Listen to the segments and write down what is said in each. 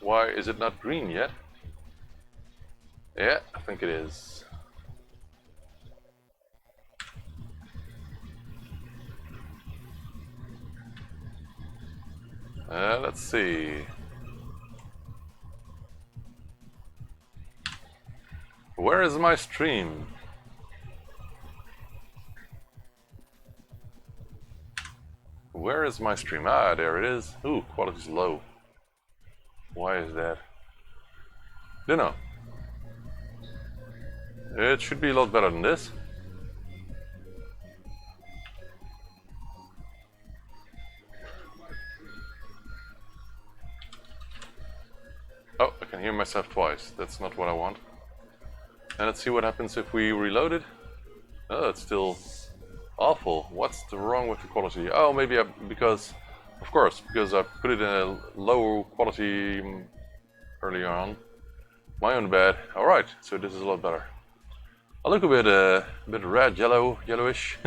Why is it not green yet? Yeah, I think it is. Let's see. Where is my stream? Where is my stream? Ah, there it is. Ooh, quality's low. Why is that? Don't know. It should be a lot better than this. Oh, I can hear myself twice. That's not what I want. And let's see what happens if we reload it. Oh, it's still awful. What's wrong with the quality? Oh, maybe because I put it in a low quality earlier on. My own bad. All right, so this is a lot better. I look a bit red, yellowish.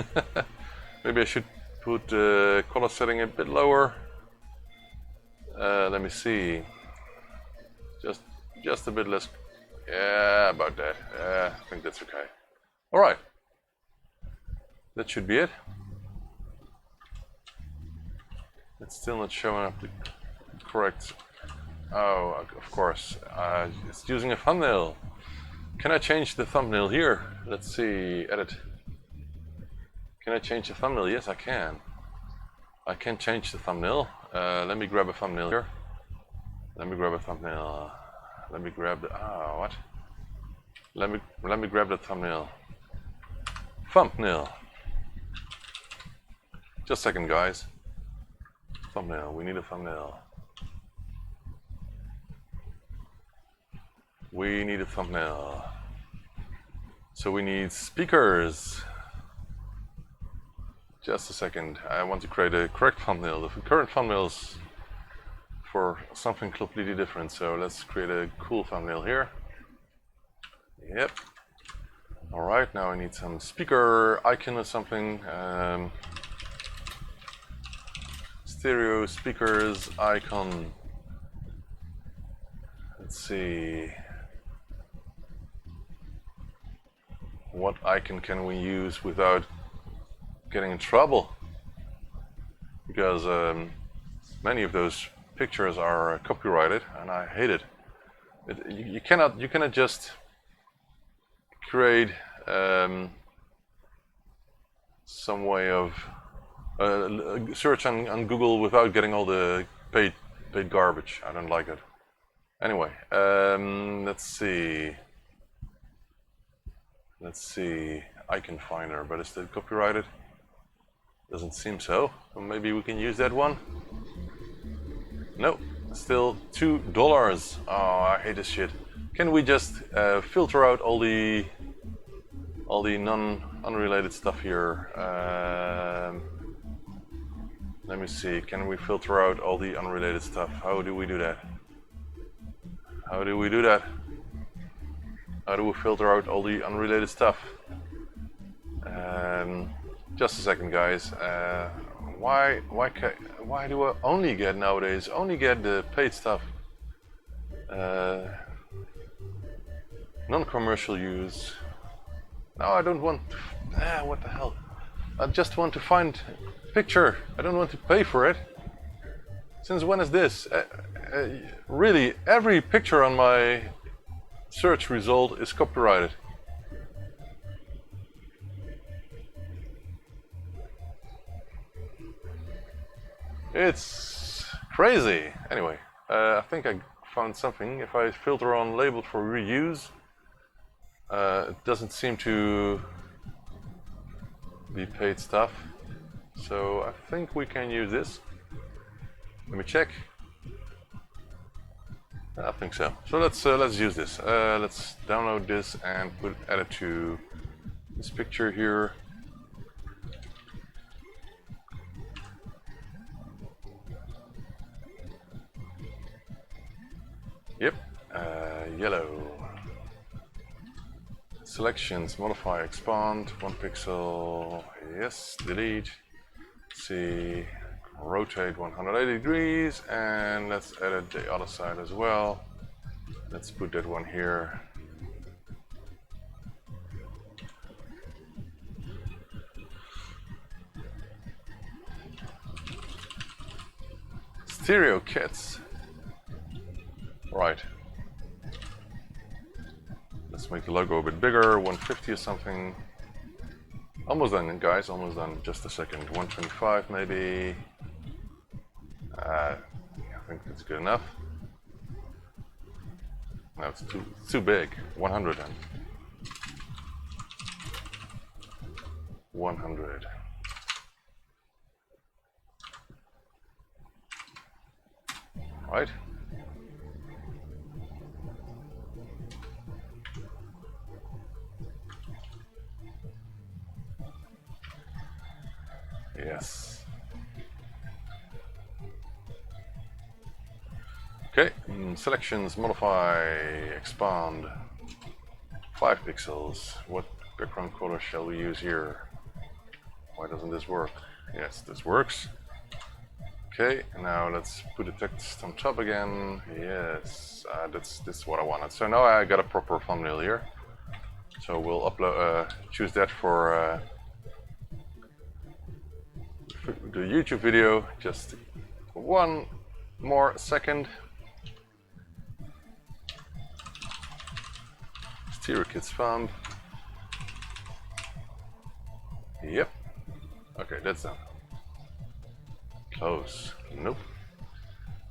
Maybe I should put the color setting a bit lower. Let me see. Just a bit less. Yeah, about that. I think that's okay. All right. That should be it. It's still not showing up the correct. Oh, of course. It's using a thumbnail. Can I change the thumbnail here? Let's see. Edit. Can I change the thumbnail? Yes, I can. I can change the thumbnail. Let me grab a thumbnail here. Let me grab a thumbnail. Let me grab the. What? Let me grab the thumbnail. Thumbnail. Just a second, guys. Thumbnail. We need a thumbnail. We need a thumbnail. So we need speakers. Just a second. I want to create a correct thumbnail. The current thumbnail is for something completely different. So let's create a cool thumbnail here. Yep. All right. Now I need some speaker icon or something. Stereo speakers icon. Let's see. What icon can we use without getting in trouble? Because many of those pictures are copyrighted, and I hate it. You cannot just create some way of search on Google without getting all the paid garbage. I don't like it. Anyway, let's see. Icon finder, but is that copyrighted? Doesn't seem so. Well, maybe we can use that one. No, still $2. Oh, I hate this shit. Can we just filter out all the unrelated stuff here? Let me see. Can we filter out all the unrelated stuff? How do we do that? How do we do that? How do we filter out all the unrelated stuff? Just a second, guys. Why do I only get nowadays? Only get the paid stuff. Non-commercial use. No, I don't want. What the hell? I just want to find a picture. I don't want to pay for it. Since when is this? Really, every picture on my search result is copyrighted. It's crazy. Anyway, I think I found something. If I filter on labeled for reuse, it doesn't seem to be paid stuff. So I think we can use this. Let me check. I think so. So let's use this. Let's download this and add it to this picture here. Yep. Yellow. Selections, modify, expand, 1 pixel. Yes. Delete. Let's see. rotate 180 degrees, and let's edit the other side as well. Let's put that one here. Stereo kits. Right. Let's make the logo a bit bigger, 150 or something. Almost done, guys, almost done. Just a second. 125 maybe. I think that's good enough. No, it's too big. 100 then. 100. Right. Yes. Okay, selections, modify, expand, 5 pixels. What background color shall we use here? Why doesn't this work? Yes, this works. Okay, now let's put the text on top again. Yes, this what I wanted. So now I got a proper thumbnail here. So we'll upload, choose that for the YouTube video. Just one more second. Stereo kits found. Yep. Okay, that's done. Close. Nope.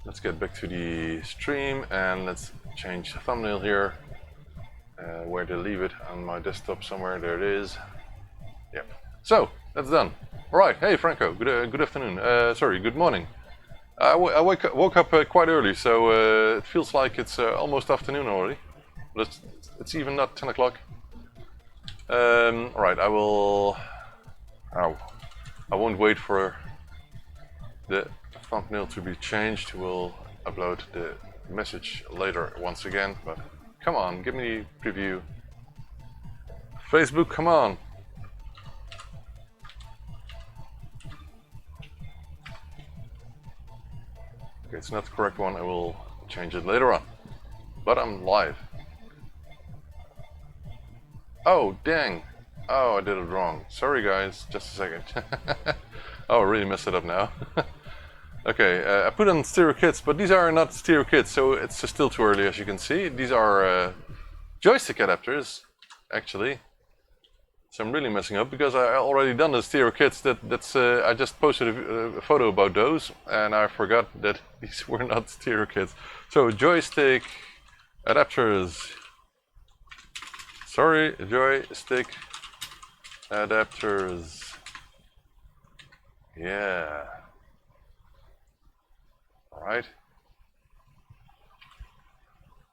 Let's get back to the stream and let's change the thumbnail here. Where to leave it on my desktop somewhere. There it is. Yep. So that's done. All right. Hey Franco. Good afternoon. Sorry. Good morning. I woke up quite early, so it feels like it's almost afternoon already. But it's even not 10 o'clock. All right. I will. I won't wait for the thumbnail to be changed. We'll upload the message later once again, but come on, give me the preview. Facebook, come on. Okay, it's not the correct one. I will change it later on, but I'm live. Oh, dang. Oh, I did it wrong. Sorry guys, just a second. Oh, I really messed it up now. Okay, I put on stereo kits, but these are not stereo kits, so it's still too early as you can see. These are joystick adapters, actually. So I'm really messing up because I already done the stereo kits. I just posted a photo about those, and I forgot that these were not stereo kits. So joystick adapters. Sorry, joystick adapters. Yeah. All right.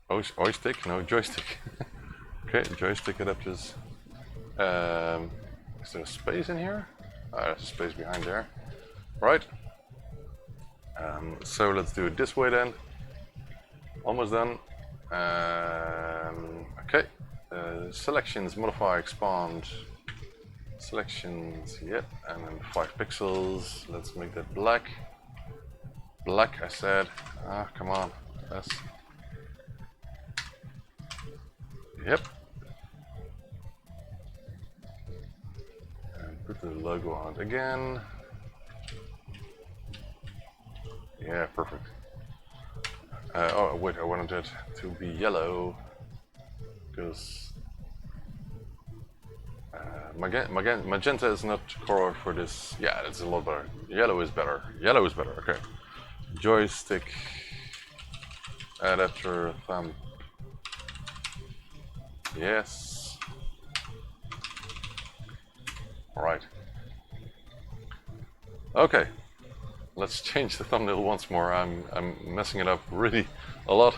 Joystick? No, joystick. Okay, joystick adapters. Is there a space in here? There's a space behind there. Right. So let's do it this way then. Almost done. Okay. Selections, modify, expand. Selections, yep, and then 5 pixels. Let's make that black. Black, I said. Ah, come on. Yes. Yep. And put the logo on it again. Yeah, perfect. Oh, wait, I wanted it to be yellow. Because magenta is not color for this. Yeah, it's a lot better. Yellow is better. Yellow is better. Okay. Joystick adapter thumb. Yes. All right. Okay. Let's change the thumbnail once more. I'm messing it up really a lot.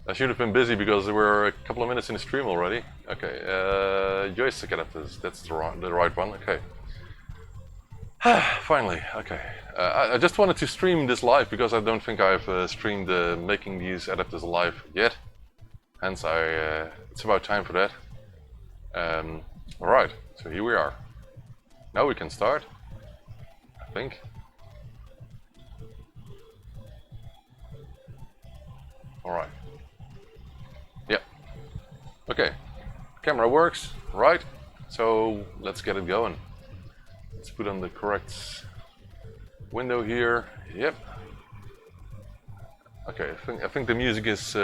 I should have been busy because we're a couple of minutes in the stream already. Okay, joystick adapters, that's the right one, okay. Finally, okay. I just wanted to stream this live because I don't think I've streamed making these adapters live yet. Hence, it's about time for that. Alright, so here we are. Now we can start, I think. Alright. Yeah. Okay. Camera works, right? So let's get it going. Let's put on the correct window here. Yep. Okay, I think the music is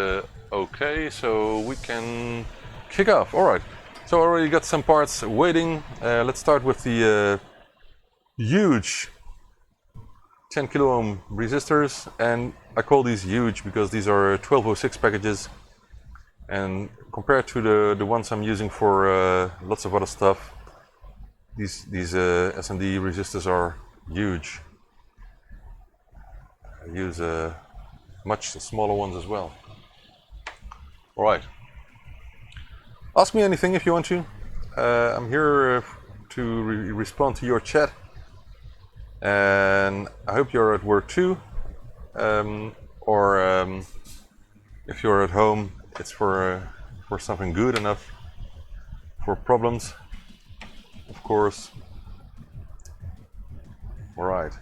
okay, so we can kick off. Alright. So I already got some parts waiting. Let's start with the huge 10 kilo ohm resistors, and I call these huge because these are 1206 packages, and compared to the ones I'm using for lots of other stuff, these SMD resistors are huge. I use much smaller ones as well. Alright. Ask me anything if you want to. I'm here to respond to your chat. And I hope you're at work too. Or if you're at home, it's for something good enough. For problems, of course. Alright.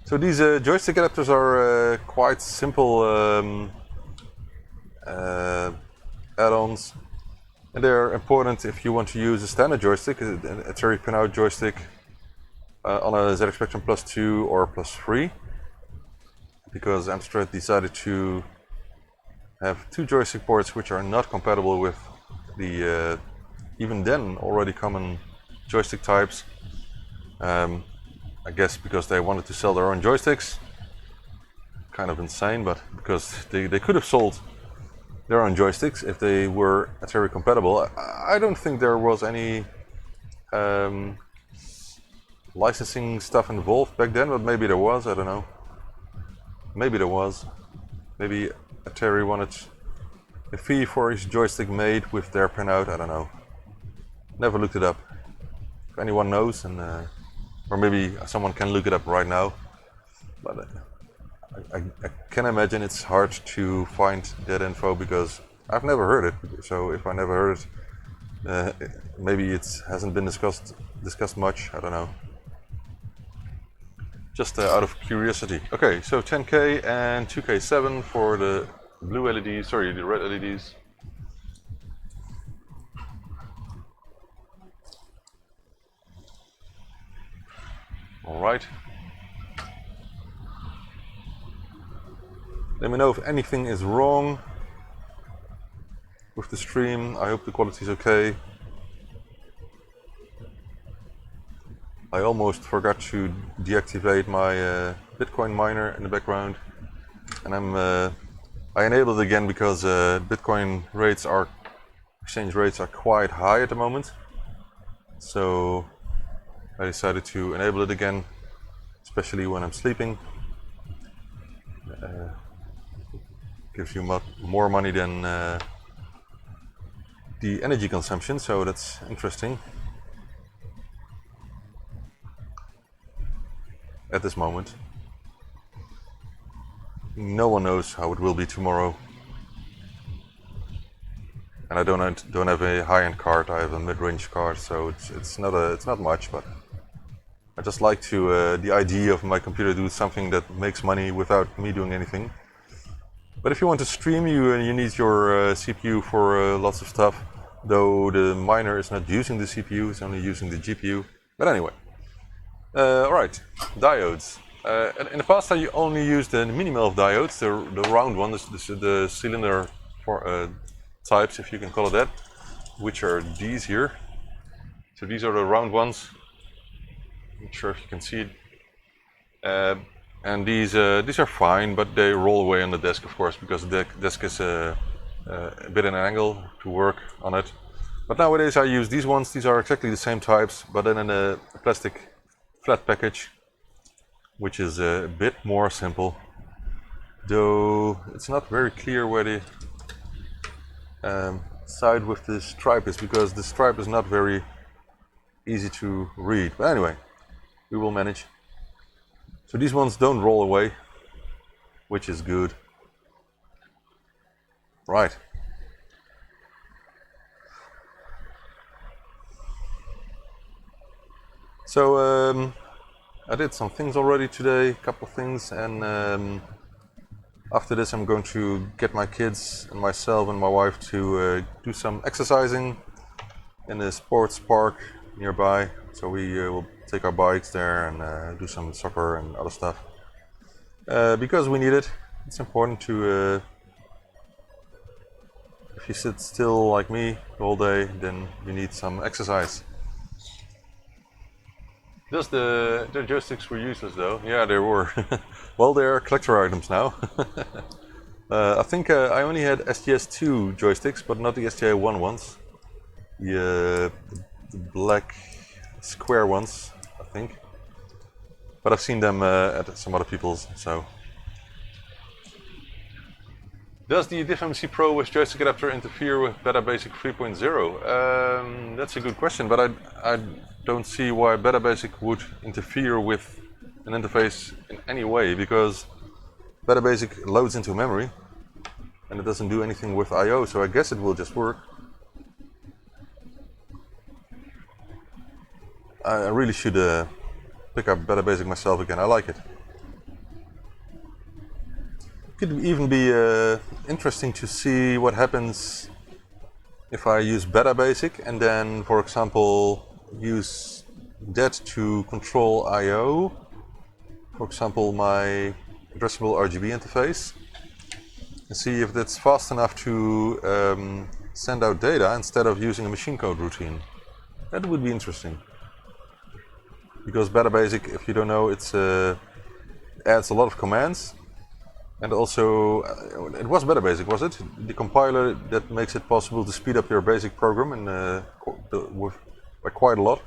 So these joystick adapters are quite simple add-ons, and they're important if you want to use a standard joystick, a Terry pinout joystick on a ZX Spectrum Plus 2 or Plus 3, because Amstrad decided to have two joystick ports which are not compatible with the even then already common joystick types. I guess because they wanted to sell their own joysticks. Kind of insane, but because they could have sold their own joysticks if they were Atari compatible. I don't think there was any licensing stuff involved back then, but maybe there was, I don't know. Maybe there was. Maybe Atari wanted a fee for his joystick made with their pinout, I don't know. Never looked it up. If anyone knows, and or maybe someone can look it up right now. But I can imagine it's hard to find that info because I've never heard it. So if I never heard it, maybe it hasn't been discussed much. I don't know. Just out of curiosity. Okay, so 10K and 2K7 for the blue LEDs. Sorry, the red LEDs. All right. Let me know if anything is wrong with the stream. I hope the quality is okay. I almost forgot to deactivate my Bitcoin miner in the background, and I enabled it again because Bitcoin exchange rates are quite high at the moment. So I decided to enable it again, especially when I'm sleeping. Gives you more money than the energy consumption, so that's interesting at this moment. No one knows how it will be tomorrow, and I don't have a high-end card. I have a mid-range card, so it's not much, but I just like to the idea of my computer do something that makes money without me doing anything. But if you want to stream, you need your CPU for lots of stuff, though the miner is not using the CPU, it's only using the GPU. But anyway, alright, diodes. In the past I only used the minimal of diodes, the round one, the cylinder types, if you can call it that, which are these here. So these are the round ones. I'm not sure if you can see it. And these are fine, but they roll away on the desk, of course, because the desk is a bit in an angle to work on it. But nowadays I use these ones. These are exactly the same types, but then in a plastic flat package, which is a bit more simple. Though it's not very clear where the side with the stripe is, because the stripe is not very easy to read. But anyway, we will manage. So these ones don't roll away, which is good. Right. So I did some things already today, a couple of things, and After this I'm going to get my kids and myself and my wife to do some exercising in a sports park nearby. So we will take our bikes there and do some soccer and other stuff. Because we need it. It's important to, if you sit still like me the whole day, then you need some exercise. Just the joysticks were useless though. Yeah, they were. Well, they're collector items now. I think I only had STS2 joysticks, but not the STI1 ones. The black square ones, I think. But I've seen them at some other people's, so. Does the DiffMC Pro with joystick adapter interfere with Beta Basic 3.0? That's a good question, but I don't see why Beta Basic would interfere with an interface in any way, because Beta Basic loads into memory and it doesn't do anything with I/O, so I guess it will just work. I really should pick up Beta Basic myself again. I like it. Could even be interesting to see what happens if I use Beta Basic and then, for example, use that to control I/O. For example, my addressable RGB interface, and see if that's fast enough to send out data instead of using a machine code routine. That would be interesting. Because Beta Basic, if you don't know, it's adds a lot of commands. And also, it was Beta Basic, was it? The compiler that makes it possible to speed up your basic program and by quite a lot.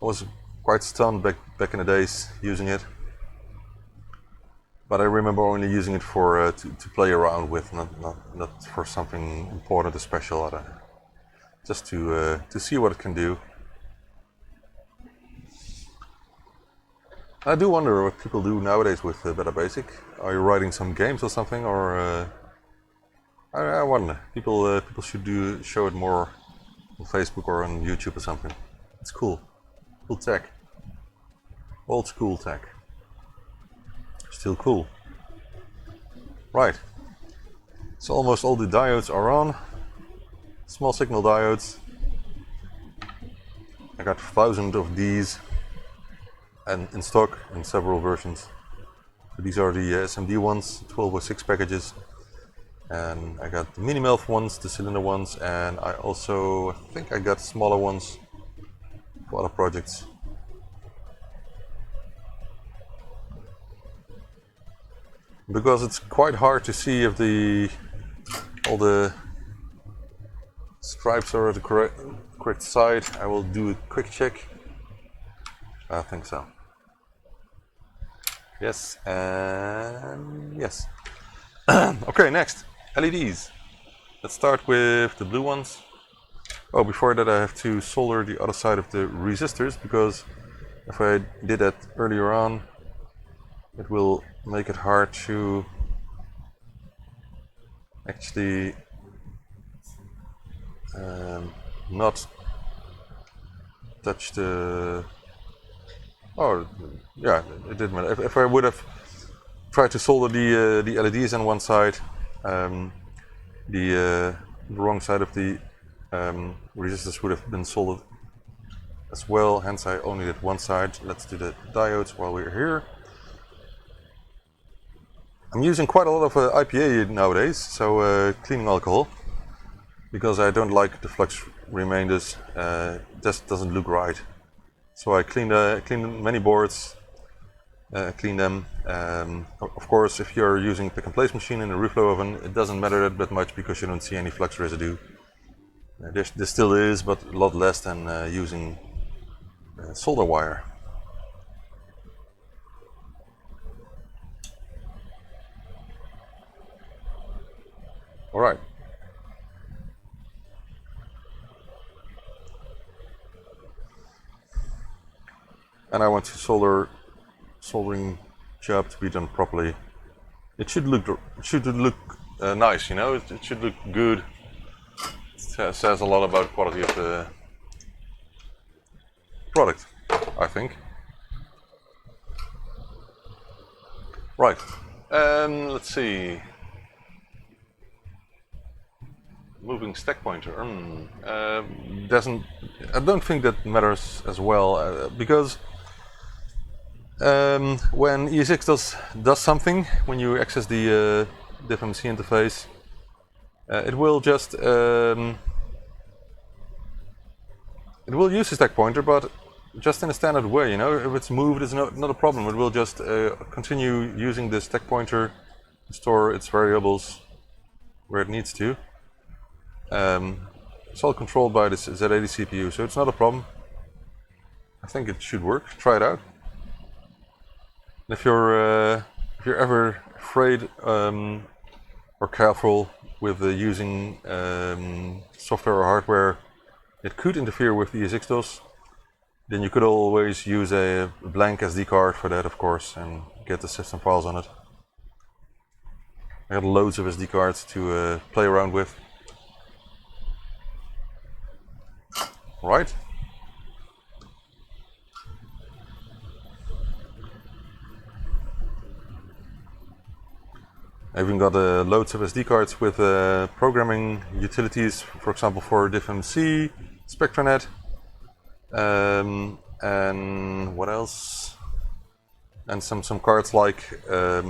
I was quite stunned back in the days using it. But I remember only using it for to play around with, not for something important or special. Just to see what it can do. I do wonder what people do nowadays with Beta Basic. Are you writing some games or something, or I wonder. People should show it more on Facebook or on YouTube or something. It's cool, cool tech, old school tech. Still cool. Right. So almost all the diodes are on. Small signal diodes. I got 1,000 of these. And in stock in several versions. So these are the SMD ones, 12x6 packages, and I got the mini-melf ones, the cylinder ones, and I also think I got smaller ones for other projects. Because it's quite hard to see if all the stripes are at the correct side, I will do a quick check. I think so. Yes, and yes. Okay, next, LEDs. Let's start with the blue ones. Oh, before that I have to solder the other side of the resistors, because if I did that earlier on, it will make it hard to actually not touch the... Oh, yeah, it didn't matter. If I would have tried to solder the LEDs on one side, the wrong side of the resistors would have been soldered as well. Hence, I only did one side. Let's do the diodes while we're here. I'm using quite a lot of IPA nowadays, so cleaning alcohol, because I don't like the flux remainders. Just doesn't look right. So I clean many boards, clean them. Of course, if you're using pick and place machine in a reflow oven, it doesn't matter that much because you don't see any flux residue. There still is, but a lot less than using solder wire. All right. And I want the soldering job to be done properly. It should look nice, you know. It should look good. It says a lot about quality of the product, I think. Right. Let's see. Moving stack pointer. Doesn't. I don't think that matters as well because when ESX does something, when you access the FMC interface, it will just it will use the stack pointer, but just in a standard way. You know, if it's moved, it's not a problem. It will just continue using the stack pointer to store its variables where it needs to. It's all controlled by this Z80 CPU, so it's not a problem. I think it should work. Try it out. If you're ever afraid or careful with using software or hardware that could interfere with ESX DOS, then you could always use a blank SD card for that, of course, and get the system files on it. I got loads of SD cards to play around with. Right. I even got loads of SD cards with programming utilities, for example for diffMC, SpectraNet, and what else? And some cards like a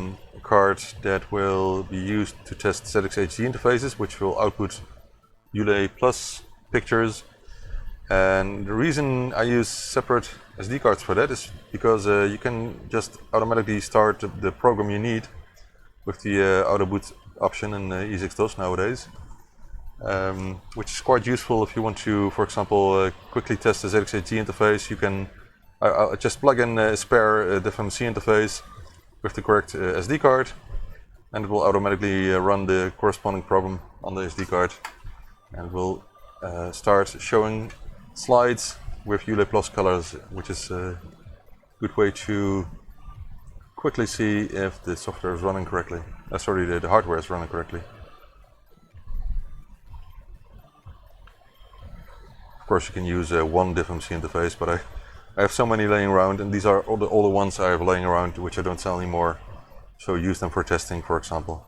card that will be used to test ZXHD interfaces, which will output ULA Plus pictures. And the reason I use separate SD cards for that is because you can just automatically start the program you need with the auto boot option in ESX DOS nowadays, which is quite useful if you want to, for example, quickly test the ZXHD interface. You can just plug in a spare diffMC interface with the correct SD card, and it will automatically run the corresponding program on the SD card, and it will start showing slides with ULA Plus colors, which is a good way to quickly see if the software is running correctly. Sorry, the hardware is running correctly. Of course, you can use one diffMC interface, but I have so many laying around, and these are all the ones I have laying around, which I don't sell anymore. So use them for testing, for example.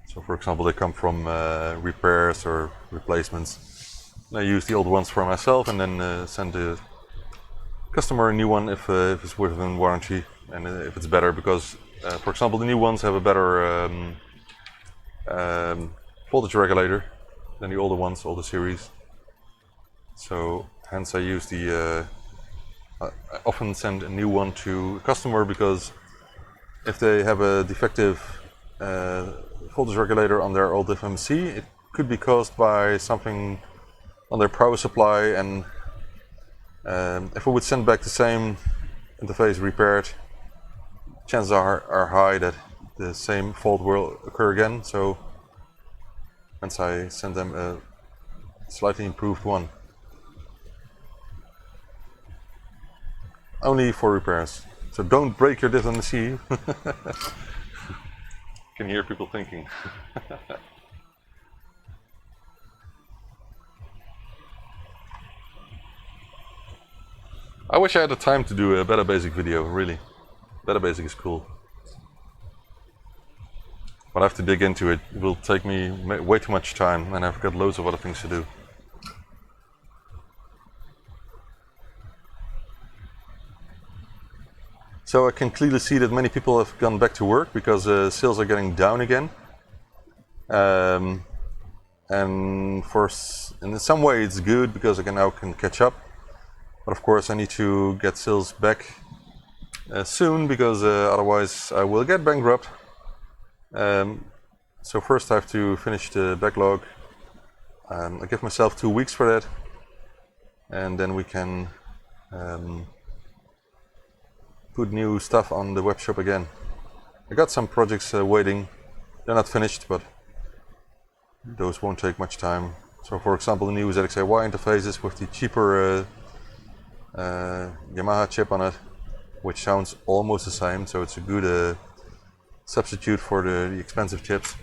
So for example, they come from repairs or replacements. I use the old ones for myself and then send the customer a new one if it's within warranty and if it's better, because for example the new ones have a better voltage regulator than the older ones, older series. So hence I use I often send a new one to a customer, because if they have a defective voltage regulator on their old FMC, it could be caused by something on their power supply, and if we would send back the same interface repaired, chances are high that the same fault will occur again. So hence I send them a slightly improved one, only for repairs. So don't break your diffMC. Can hear people thinking. I wish I had the time to do a Better Basic video, really. Better Basic is cool. But I have to dig into it. It will take me way too much time, and I've got loads of other things to do. So I can clearly see that many people have gone back to work because sales are getting down again. And in some way it's good because I now can catch up. But of course I need to get sales back soon, because otherwise I will get bankrupt. So first I have to finish the backlog. I give myself 2 weeks for that, and then we can put new stuff on the web shop again. I got some projects waiting. They're not finished, but those won't take much time. So for example, the new ZXAY interfaces with the cheaper Yamaha chip on it, which sounds almost the same, so it's a good substitute for the expensive chips.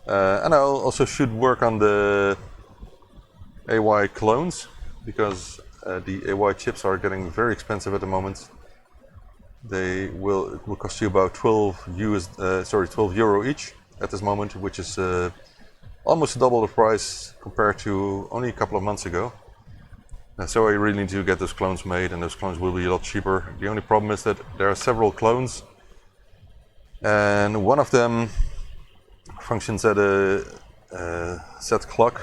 And I also should work on the AY clones, because The AY chips are getting very expensive at the moment. It will cost you about 12 euro each at this moment, which is almost double the price compared to only a couple of months ago. And so I really need to get those clones made, and those clones will be a lot cheaper. The only problem is that there are several clones, and one of them functions at a set clock,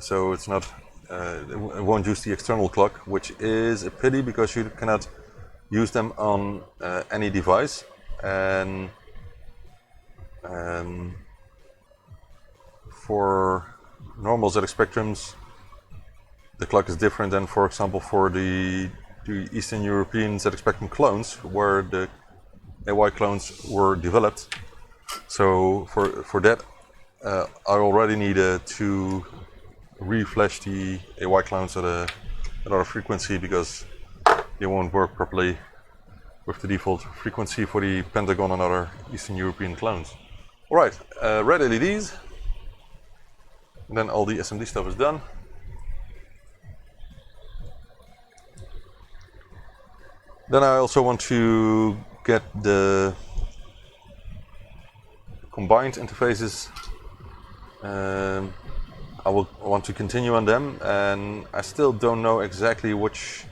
so it's not. It won't use the external clock, which is a pity because you cannot use them on any device. And for normal ZX Spectrums, the clock is different than, for example, for the Eastern European ZX Spectrum clones, where the AY clones were developed. So for that, I already needed to reflash the AY clones at another frequency, because they won't work properly with the default frequency for the Pentagon and other Eastern European clones. Alright, red LEDs. And then all the SMD stuff is done. Then I also want to get the combined interfaces. I will want to continue on them, and I still don't know exactly which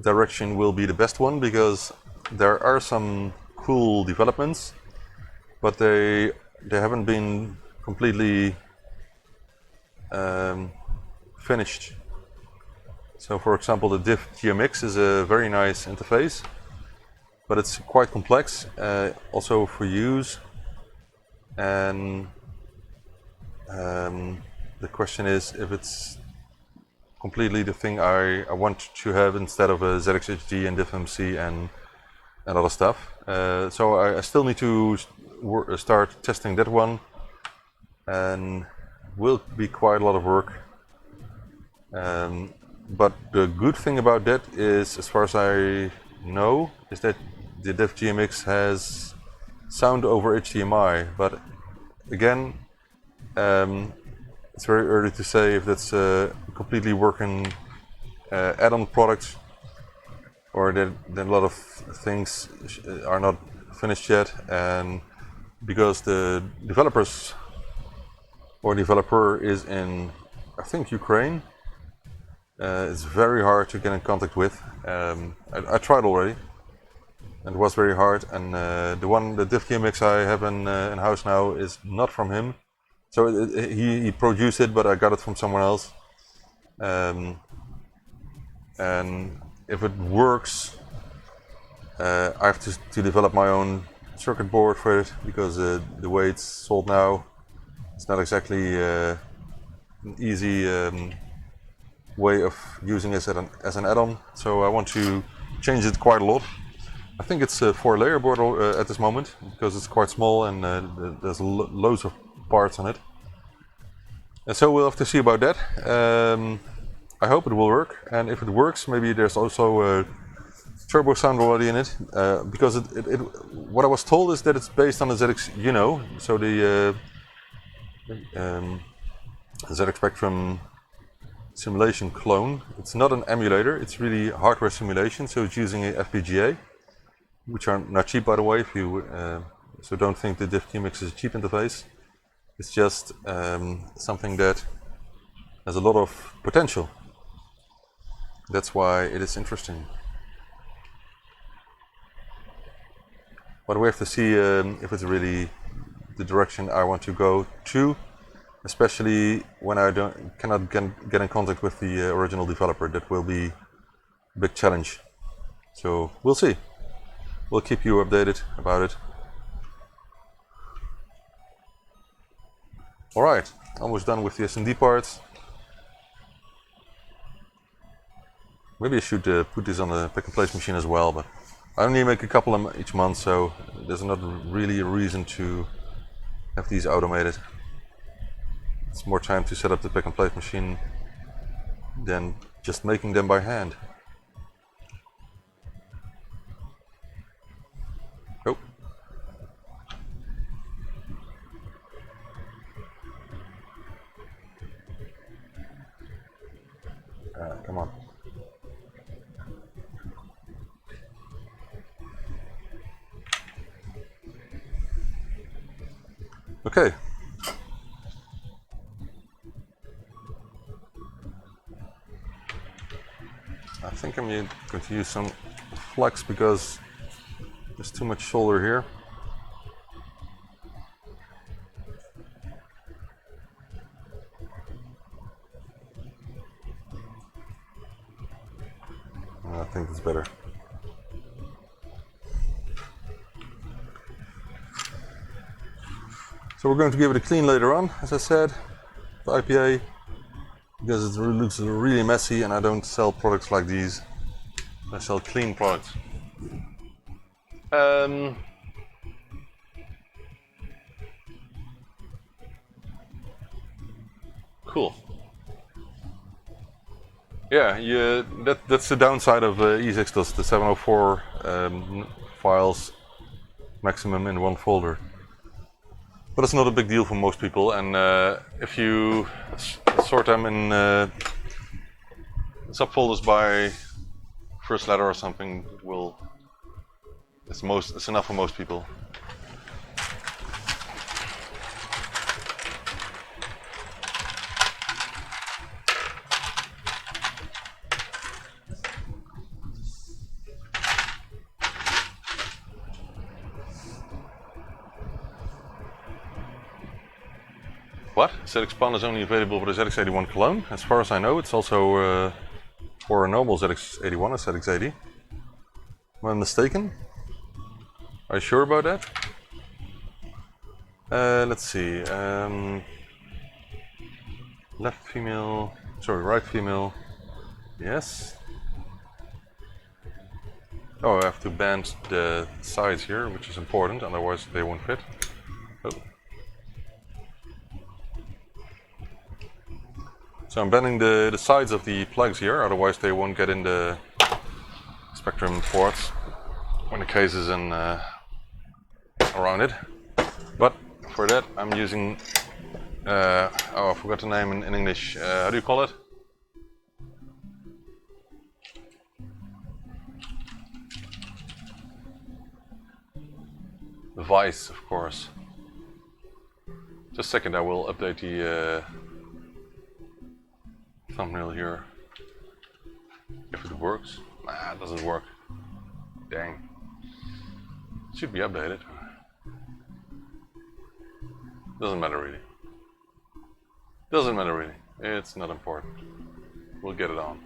direction will be the best one, because there are some cool developments, but they haven't been completely finished. So for example, the diff GMX is a very nice interface, but it's quite complex also for use, and the question is if it's completely the thing I want to have instead of a ZXHD and diffMC and other stuff. So I still need to start testing that one, and will be quite a lot of work. But the good thing about that is, as far as I know, is that the diff GMX has sound over HDMI, but again, it's very early to say if that's a completely working add-on product, or that a lot of things are not finished yet, and because the developer is in, I think, Ukraine, it's very hard to get in contact with. I tried already, and it was very hard, and the diff GMX I have in house now is not from him. So he produced it, but I got it from someone else. And if it works, I have to develop my own circuit board for it, because the way it's sold now, it's not exactly an easy way of using it as an add-on. So I want to change it quite a lot. I think it's a 4-layer board at this moment, because it's quite small and there's loads of parts on it. And so we'll have to see about that. I hope it will work, and if it works, maybe there's also a turbo sound already in it, because what I was told is that it's based on the ZX Uno, so the ZX Spectrum simulation clone. It's not an emulator, it's really hardware simulation, so it's using a FPGA, which are not cheap, by the way, if you so don't think the diff GMX is a cheap interface. It's just something that has a lot of potential. That's why it is interesting. But we have to see if it's really the direction I want to go to, especially when I cannot get in contact with the original developer. That will be a big challenge. So we'll see. We'll keep you updated about it. Alright, almost done with the SMD parts. Maybe I should put this on the pick and place machine as well, but I only make a couple each month, so there's not really a reason to have these automated. It's more time to set up the pick and place machine than just making them by hand. Oh. Come on. Okay. I think I'm going to use some flex because there's too much solder here. I think it's better. So we're going to give it a clean later on, as I said, the IPA, because it looks really messy and I don't sell products like these. I sell clean products. Cool. Yeah, that's the downside of EasyXdos, the 704 files maximum in one folder. But it's not a big deal for most people, and if you sort them in subfolders by first letter or something, it's enough for most people. What? ZX is only available for the ZX81 clone. As far as I know, it's also for a normal ZX81 or ZX80. Am I mistaken? Are you sure about that? Let's see. Left female, sorry, right female. Yes. Oh, I have to bend the sides here, which is important, otherwise they won't fit. Oh. So I'm bending the sides of the plugs here, otherwise they won't get in the spectrum ports when the case is in around it. But for that I'm using, oh, I forgot the name in English. How do you call it? The vice, of course. Just a second, I will update the thumbnail here. If it works. Nah, it doesn't work. Dang. It should be updated. Doesn't matter really. Doesn't matter really. It's not important. We'll get it on.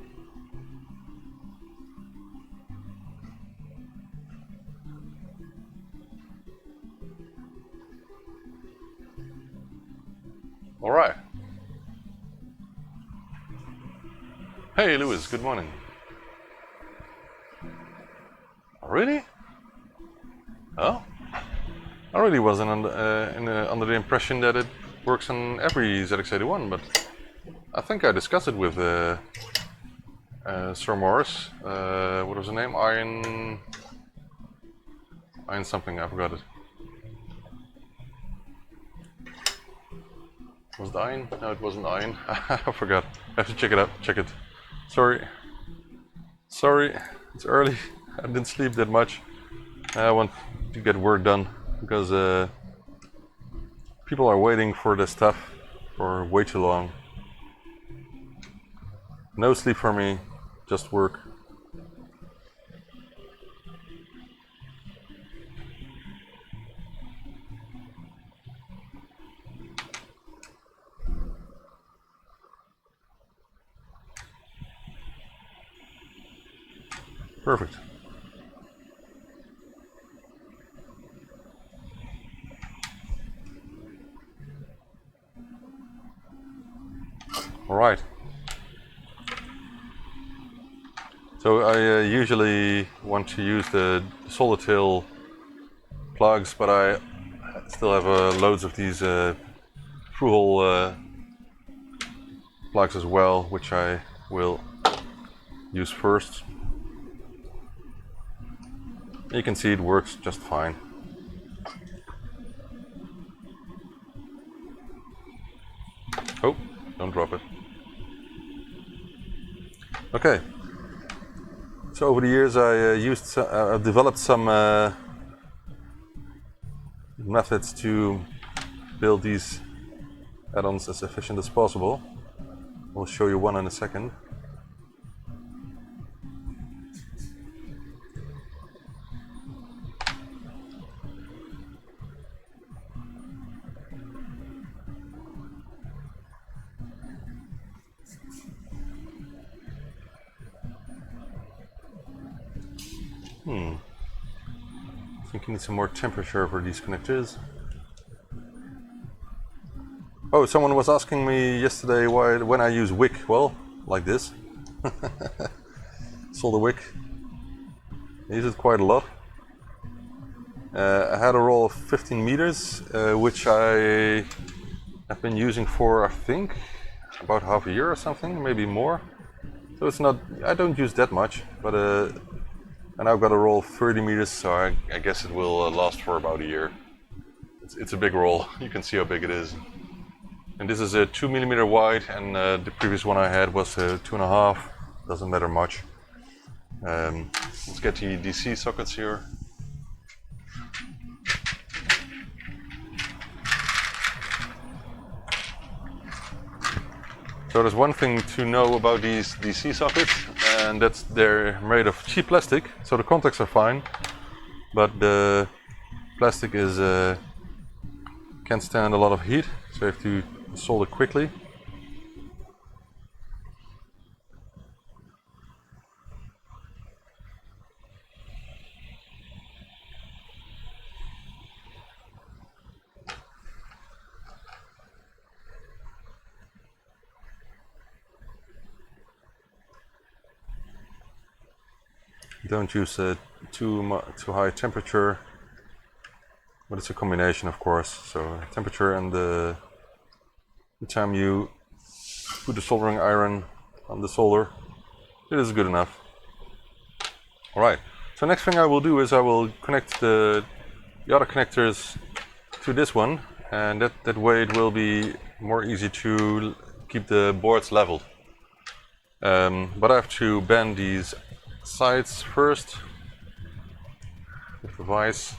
Alright. Hey Lewis, good morning. Really? Oh? I really wasn't under the impression that it works on every ZX81, but I think I discussed it with Sir Morris. What was the name? Iron something, I forgot it. Was it iron? No, it wasn't iron. I forgot. I have to check it up. Check it. Sorry. Sorry. It's early. I didn't sleep that much. I want to get work done because people are waiting for this stuff for way too long. No sleep for me. Just work. Perfect. All right. So I usually want to use the Solitail plugs, but I still have loads of these through-hole plugs as well, which I will use first. You can see it works just fine. Oh, don't drop it. Okay. So over the years I developed some methods to build these add-ons as efficient as possible. I'll show you one in a second. I think you need some more temperature for these connectors. Oh, someone was asking me yesterday when I use wick. Well, like this. Solder wick. I use it quite a lot. I had a roll of 15 meters, which I have been using for, I think, about half a year or something, maybe more. So it's not, I don't use that much, but and I've got a roll of 30 meters, so I guess it will last for about a year. It's a big roll. You can see how big it is. And this is a 2 millimeter wide, and the previous one I had was 2.5. Doesn't matter much. Let's get the DC sockets here. So there's one thing to know about these DC sockets, and that's they're made of cheap plastic, so the contacts are fine, but the plastic is can't stand a lot of heat, so you have to solder quickly. Don't use too high temperature, but it's a combination, of course. So temperature and the time you put the soldering iron on the solder, it is good enough. All right. So next thing I will do is I will connect the other connectors to this one, and that way it will be more easy to keep the boards leveled. But I have to bend these sides first with the vise.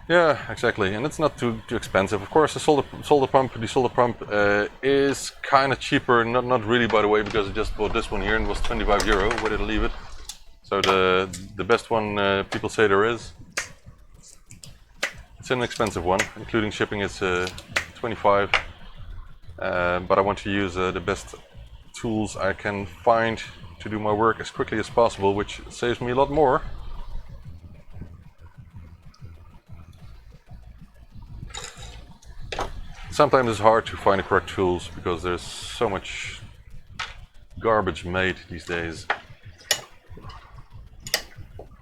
Yeah, exactly, and it's not too expensive. Of course, the solder pump is kind of cheaper. Not really, by the way, because I just bought this one here and it was 25 euro. Where did I leave it? So the best one people say there is. It's an expensive one, including shipping. It's 25. But I want to use the best tools I can find to do my work as quickly as possible, which saves me a lot more. Sometimes it's hard to find the correct tools because there's so much garbage made these days.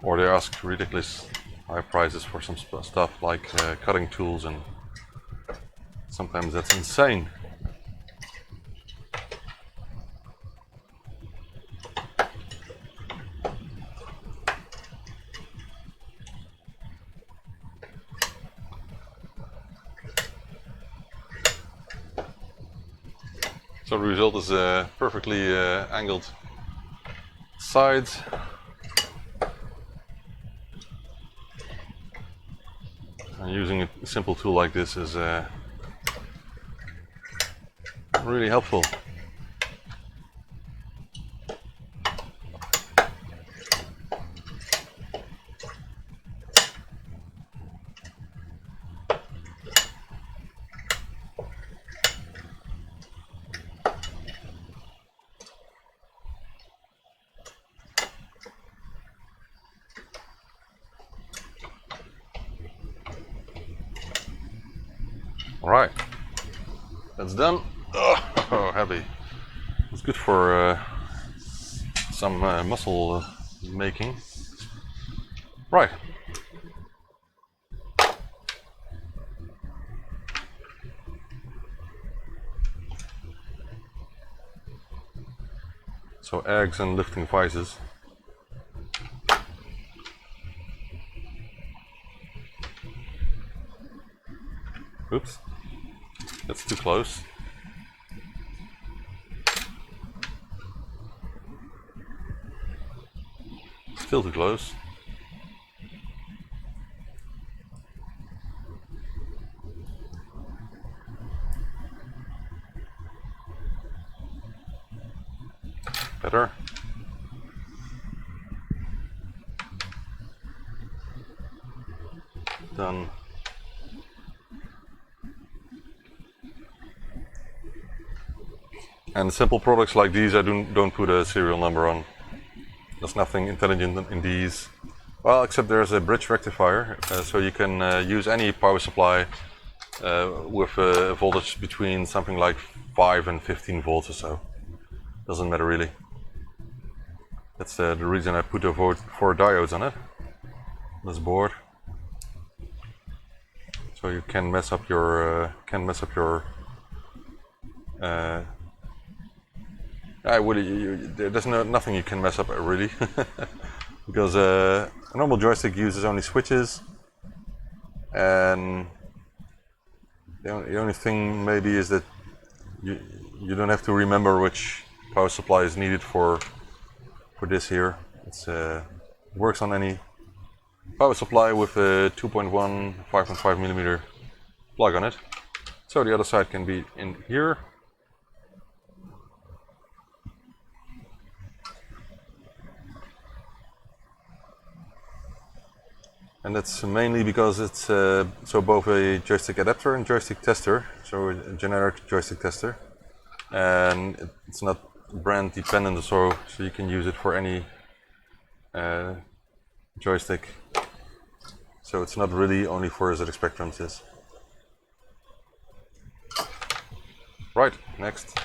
Or they ask ridiculous high prices for some stuff like cutting tools, and sometimes that's insane. So the result is perfectly angled sides. And using a simple tool like this is really helpful. Alright, that's done. Oh, heavy. It's good for some muscle making. Right. So eggs and lifting vices. Oops, that's too close. still too close. Better. Done. And simple products like these I don't put a serial number on. There's nothing intelligent in these. Well, except there's a bridge rectifier, so you can use any power supply with a voltage between something like 5 and 15 volts or so. Doesn't matter really. That's the reason I put 4 diodes on it. This board. So you can mess up your there's nothing you can mess up really, because a normal joystick uses only switches, and the only thing maybe is that you don't have to remember which power supply is needed for this here. It works on any power supply with a 2.1 5.5 millimeter plug on it. So the other side can be in here. And that's mainly because it's so both a joystick adapter and joystick tester, so a generic joystick tester, and it's not brand dependent, so you can use it for any joystick. So it's not really only for ZX Spectrums. This. Right, next.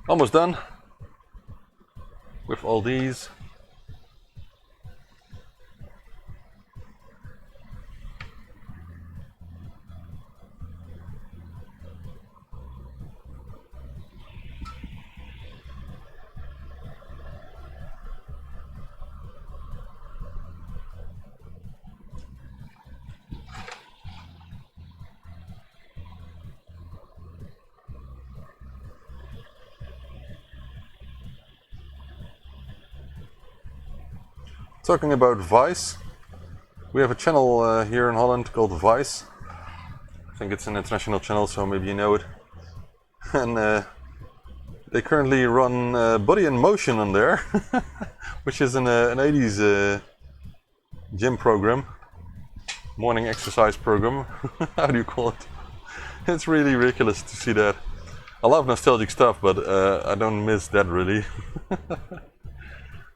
Almost done with all these. Talking about Vice, we have a channel here in Holland called Vice. I think it's an international channel, so maybe you know it. And they currently run Body in Motion on there, which is an 80s gym program, morning exercise program. How do you call it? It's really ridiculous to see that. I love nostalgic stuff, but I don't miss that really.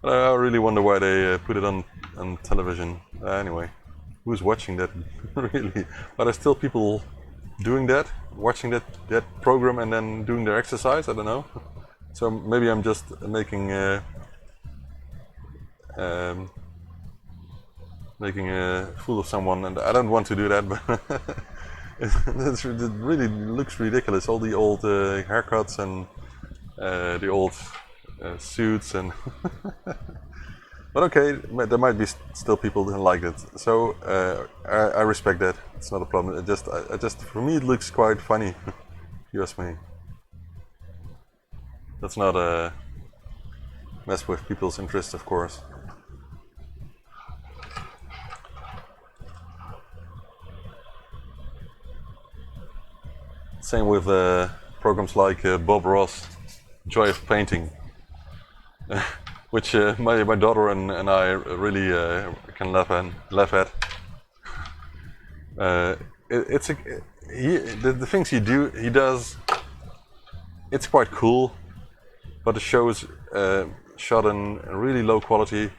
I really wonder why they put it on television. Anyway, who's watching that really? Are there still people doing that? Watching that program and then doing their exercise? I don't know. So maybe I'm just making a fool of someone, and I don't want to do that, but it really looks ridiculous. All the old haircuts and the old suits and but okay, there might be still people who like it, so I respect that. It's not a problem. I just for me it looks quite funny. You ask me. Let's not mess with people's interests, of course. Same with programs like Bob Ross, Joy of Painting. Which my daughter and I really can laugh at. The things he does, it's quite cool, but the show is shot in really low quality,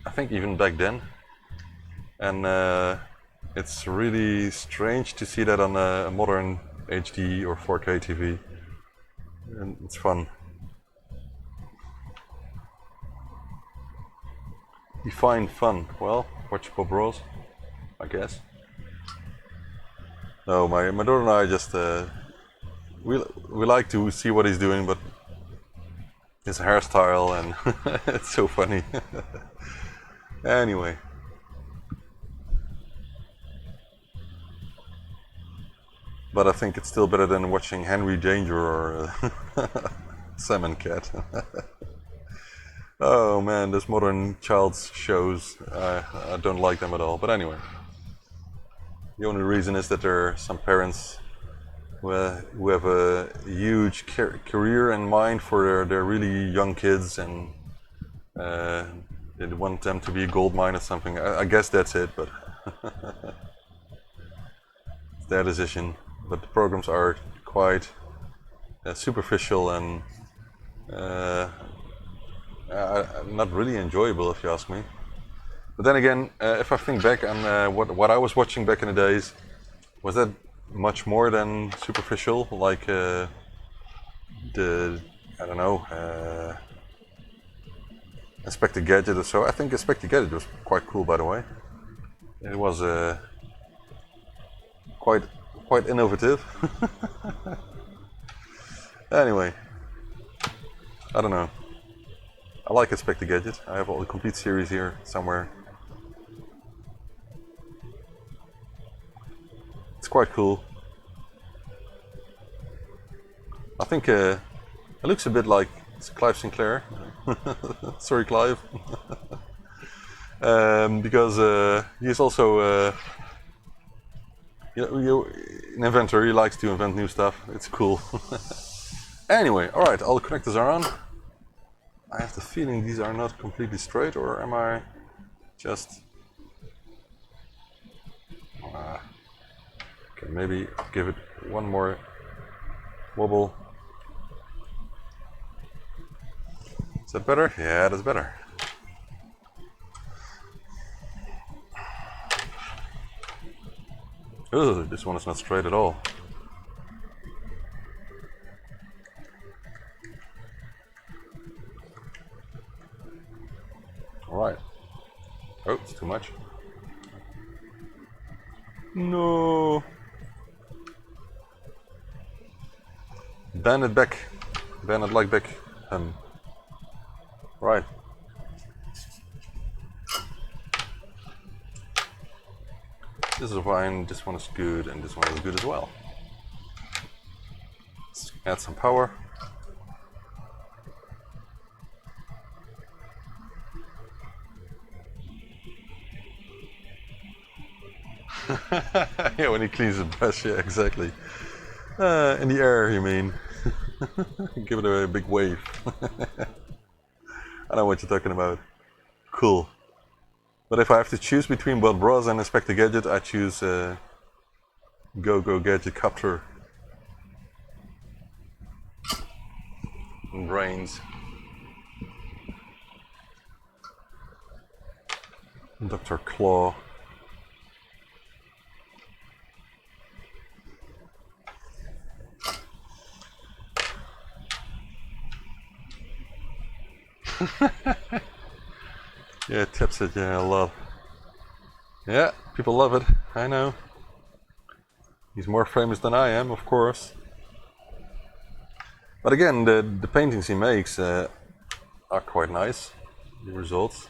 I think even back then, and it's really strange to see that on a modern HD or 4K TV, and it's fun. Define fun. Well, watch Bob Brawls, I guess. No, my daughter and I just we like to see what he's doing, but his hairstyle and it's so funny. Anyway. But I think it's still better than watching Henry Danger or Salmon cat. Oh man, those modern child's shows, I don't like them at all. But anyway, the only reason is that there are some parents who have a huge career in mind for their really young kids, and they want them to be a gold mine or something. I guess that's it, but it's their decision. But the programs are quite superficial and not really enjoyable, if you ask me. But then again, if I think back on what I was watching back in the days, was that much more than superficial? Like I don't know, Inspector Gadget or so. I think Inspector Gadget was quite cool, by the way. It was quite innovative. Anyway, I don't know. I like Inspector Gadget. I have all the complete series here somewhere. It's quite cool. I think it looks a bit like Clive Sinclair. Sorry, Clive. Because he's also an inventor. He likes to invent new stuff. It's cool. Anyway, alright, all the connectors are on. I have the feeling these are not completely straight, or am I just... okay, maybe give it one more wobble. Is that better? Yeah, that's better. Ugh, this one is not straight at all. Alright. Oh, it's too much. No. Bend it back. Bend it like back. Right. This is fine, this one is good, and this one is good as well. Let's add some power. Yeah, when he cleans the brush, yeah, exactly. In the air, you mean? Give it a big wave. I know what you're talking about. Cool. But if I have to choose between Brawls and Inspector Gadget, I choose Go Gadget Capture. And brains. Dr. Claw. Yeah, tips it, yeah, a lot. Yeah, people love it, I know. He's more famous than I am, of course. But again, the paintings he makes are quite nice, the results.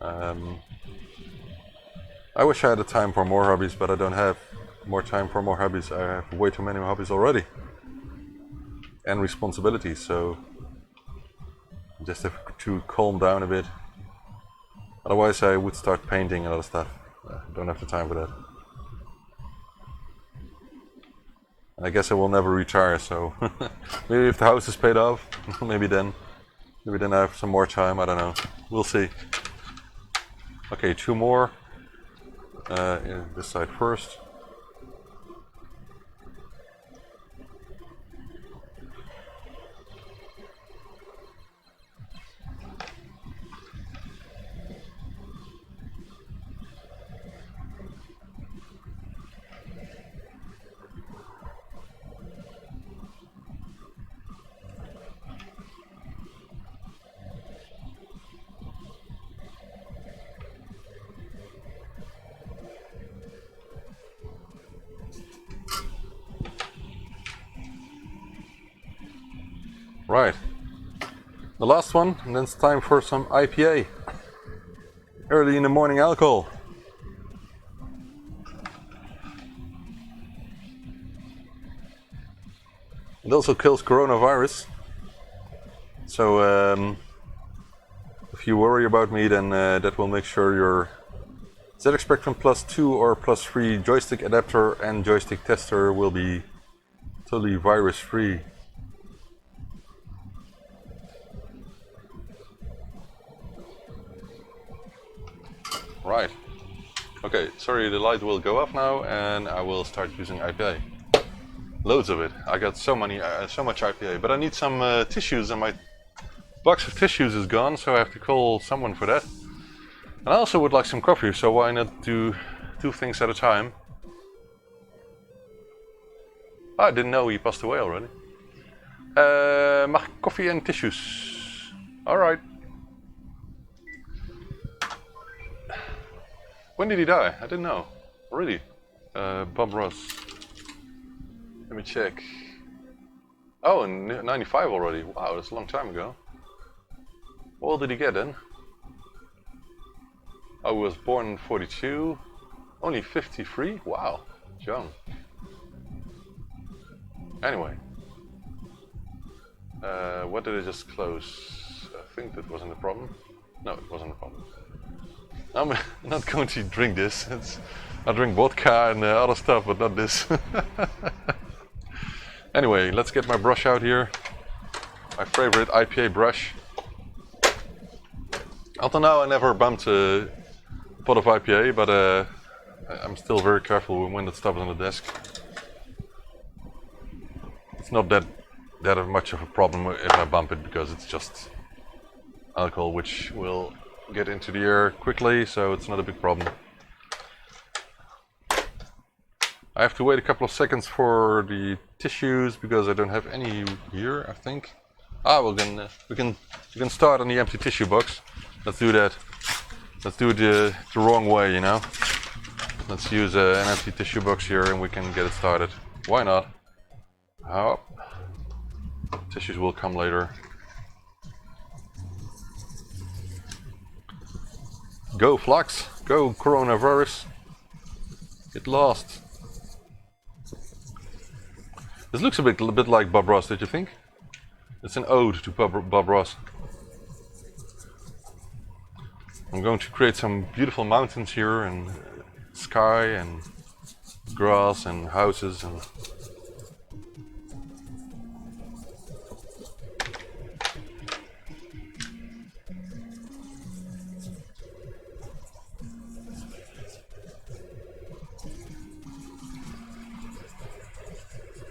I wish I had the time for more hobbies, but I don't have more time for more hobbies. I have way too many hobbies already. And responsibilities, so just have to calm down a bit. Otherwise I would start painting and other stuff. I don't have the time for that. I guess I will never retire, so maybe if the house is paid off, maybe then I have some more time, I don't know. We'll see. Okay, two more. This side first. Right, the last one, and then it's time for some IPA. Early in the morning alcohol. It also kills coronavirus. So if you worry about me, then that will make sure your ZX Spectrum Plus 2 or Plus 3 joystick adapter and joystick tester will be totally virus free. Right. Okay, sorry, the light will go off now and I will start using IPA. Loads of it. I got so much IPA, but I need some tissues and my box of tissues is gone, so I have to call someone for that. And I also would like some coffee, so why not do 2 things at a time? I didn't know he passed away already. Mag ik koffie en tissues? Alright. When did he die? I didn't know. Really? Bob Ross. Let me check. Oh, in 95 already. Wow, that's a long time ago. What old did he get then? I was born in 42. Only 53? Wow, young. Anyway. What did I just close? I think that wasn't a problem. No, it wasn't a problem. I'm not going to drink this. I drink vodka and other stuff, but not this. Anyway, let's get my brush out here. My favorite IPA brush. Until now I never bumped a pot of IPA, but I'm still very careful when that stuff is on the desk. It's not that much of a problem if I bump it, because it's just alcohol which will get into the air quickly, so it's not a big problem. I have to wait a couple of seconds for the tissues because I don't have any here, I think. Ah, well then we can start on the empty tissue box. Let's do that. Let's do it the wrong way, you know. Let's use an empty tissue box here and we can get it started. Why not? Oh. Tissues will come later. Go Flux, go coronavirus. Get lost. This looks a bit like Bob Ross, did you think? It's an ode to Bob Ross. I'm going to create some beautiful mountains here, and sky and grass and houses and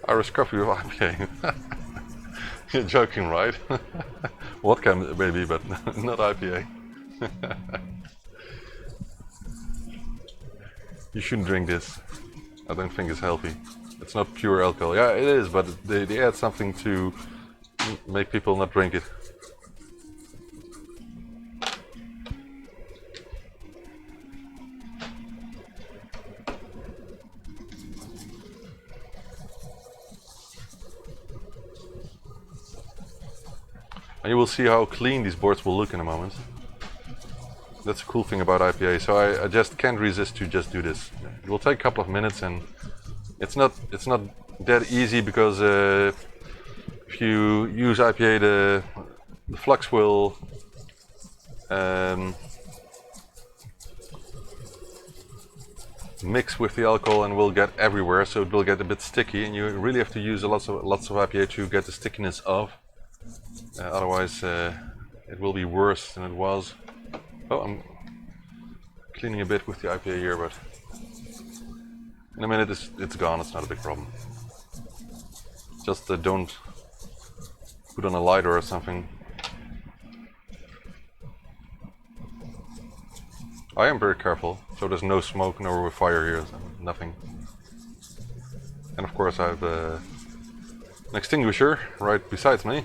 Irish coffee with IPA. You're joking, right? Vodka maybe, but not IPA. You shouldn't drink this. I don't think it's healthy. It's not pure alcohol. Yeah, it is, but they add something to make people not drink it. And you will see how clean these boards will look in a moment. That's a cool thing about IPA. So I just can't resist to just do this. It will take a couple of minutes, and it's not that easy because if you use IPA, the flux will mix with the alcohol and will get everywhere. So it will get a bit sticky, and you really have to use lots of IPA to get the stickiness off. Otherwise, it will be worse than it was. Oh, I'm cleaning a bit with the IPA here, but in a minute it's gone. It's not a big problem. Just don't put on a lighter or something. I am very careful, so there's no smoke, no fire here, so nothing. And of course I have an extinguisher right beside me,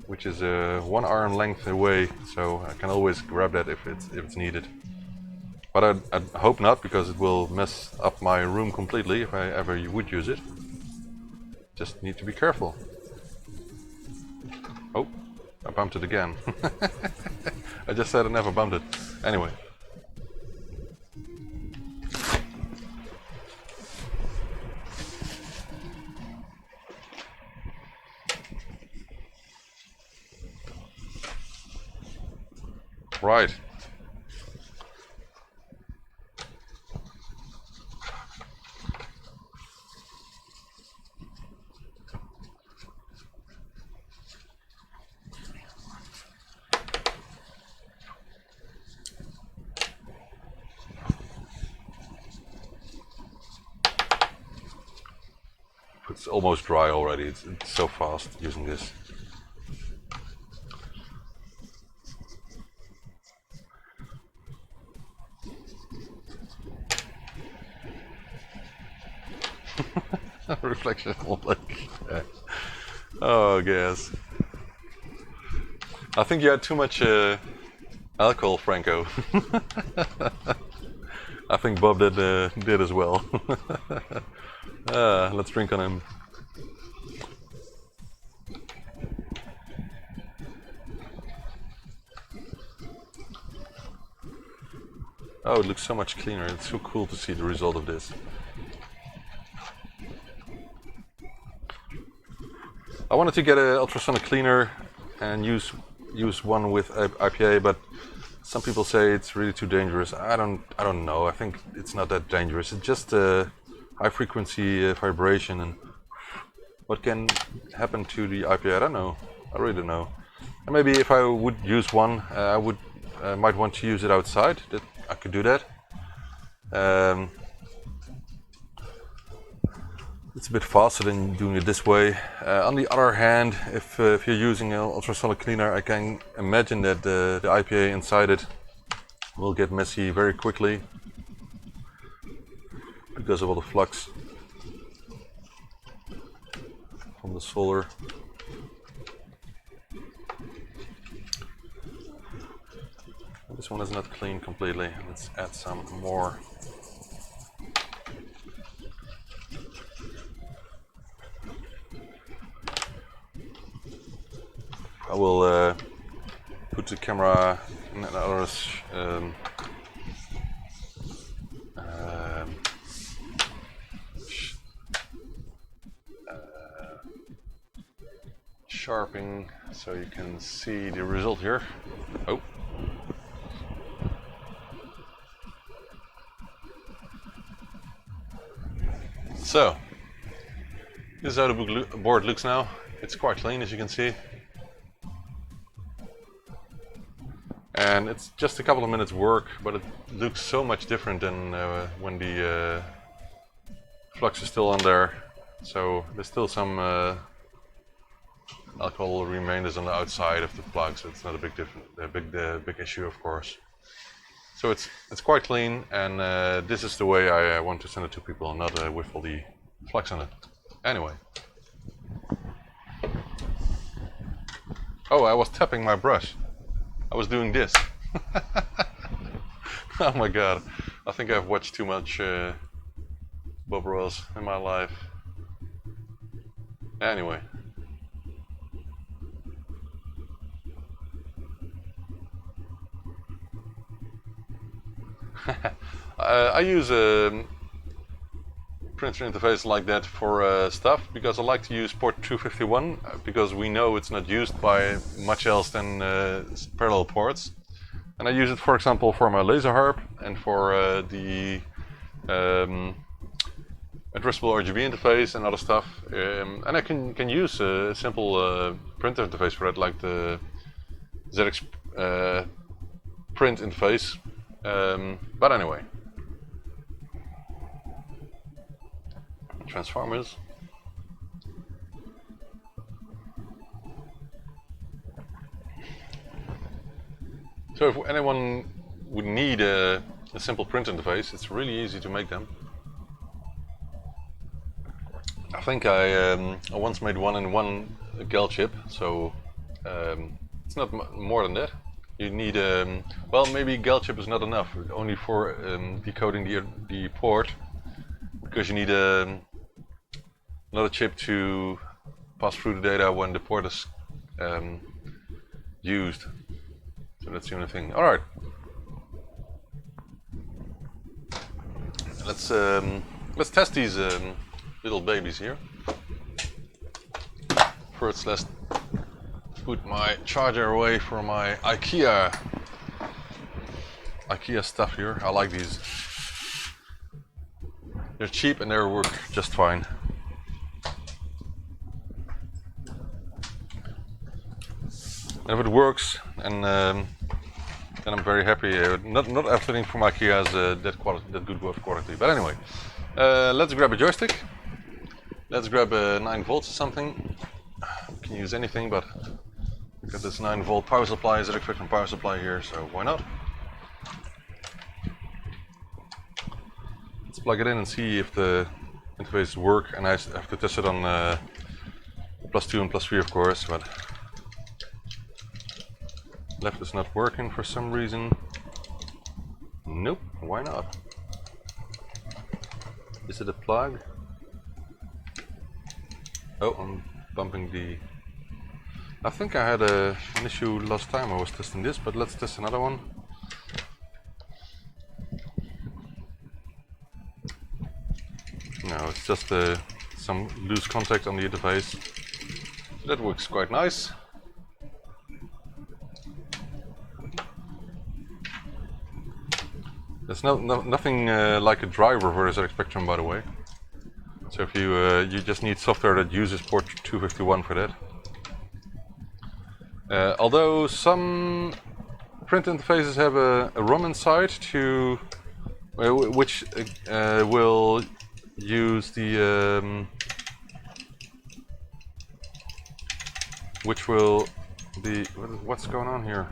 which is 1 arm length away, so I can always grab that if it's needed. But I hope not, because it will mess up my room completely if I ever would use it. Just need to be careful. Oh, I bumped it again. I just said I never bumped it. Anyway. Right. It's almost dry already. It's so fast using this. Reflection like oh, gas. I think you had too much alcohol, Franco. I think Bob did as well. Let's drink on him. Oh, it looks so much cleaner. It's so cool to see the result of this. I wanted to get an ultrasonic cleaner and use one with IPA, but some people say it's really too dangerous. I don't know. I think it's not that dangerous. It's just high frequency vibration, and what can happen to the IPA? I don't know. I really don't know. And maybe if I would use one, I might want to use it outside. That I could do that. It's a bit faster than doing it this way. On the other hand, if you're using an ultrasonic cleaner, I can imagine that the IPA inside it will get messy very quickly because of all the flux from the solder. This one is not clean completely. Let's add some more. I will put the camera in another sharpening so you can see the result here. Oh. So, this is how the board looks now. It's quite clean, as you can see. And it's just a couple of minutes work, but it looks so much different than when the flux is still on there. So there's still some alcohol remainders on the outside of the plug, so it's not a big issue, of course. So it's quite clean, and this is the way I want to send it to people, not with all the flux on it. Anyway. Oh, I was tapping my brush. I was doing this. Oh my god. I think I've watched too much Brawls in my life. Anyway. I use a printer interface like that for stuff because I like to use port 251 because we know it's not used by much else than parallel ports. And I use it, for example, for my laser harp and for the addressable RGB interface and other stuff. And I can use a simple printer interface for that, like the ZX print interface. But anyway. Transformers. So if anyone would need a simple print interface, it's really easy to make them. I think I once made one in one GAL chip, so it's not more than that. You need well, maybe GAL chip is not enough, only for decoding the port, because you need another chip to pass through the data when the port is used. So that's the only thing. All right. Let's test these little babies here. First, let's put my charger away for my IKEA IKEA stuff here. I like these. They're cheap and they work just fine. And if it works, and then I'm very happy. Not everything from IKEA is that good of quality. But anyway, let's grab a joystick. Let's grab a 9 volts or something. We can use anything, but we've got this 9 volt power supply, ZX Spectrum power supply here, so why not? Let's plug it in and see if the interfaces work, and I have to test it on +2 and +3 of course, but left is not working for some reason. Nope, why not? Is it a plug? Oh, I'm bumping the... I think I had an issue last time I was testing this, but let's test another one. No, it's just some loose contact on the interface. That works quite nice. There's nothing like a driver for the ZX Spectrum, by the way. So if you just need software that uses port 251 for that. Although some print interfaces have a ROM inside to which will use the what's going on here?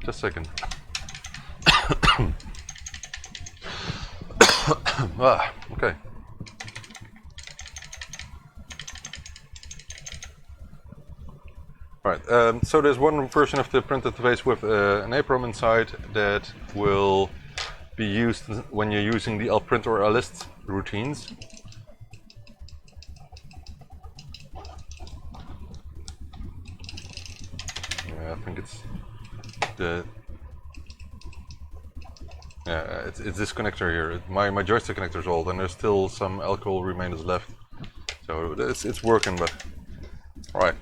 Just a second. Okay. Right, so there's one version of the print interface with an APROM inside that will be used when you're using the lprint or list routines. Yeah, I think it's the... Yeah, it's this connector here. My joystick connector is old and there's still some alcohol remainders left. So it's working, but... Alright.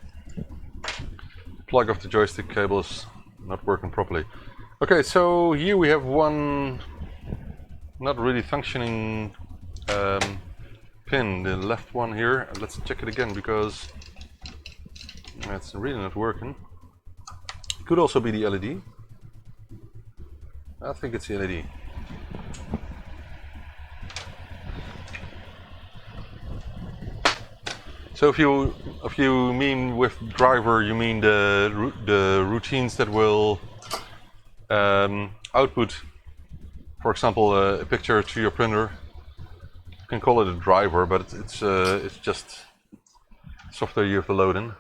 Plug of the joystick cable is not working properly. Okay, so here we have one not really functioning pin, the left one here. Let's check it again because it's really not working. It could also be the LED. I think it's the LED. So if you mean with driver, you mean the routines that will output, for example, a picture to your printer. You can call it a driver, but it's just software you have to load in.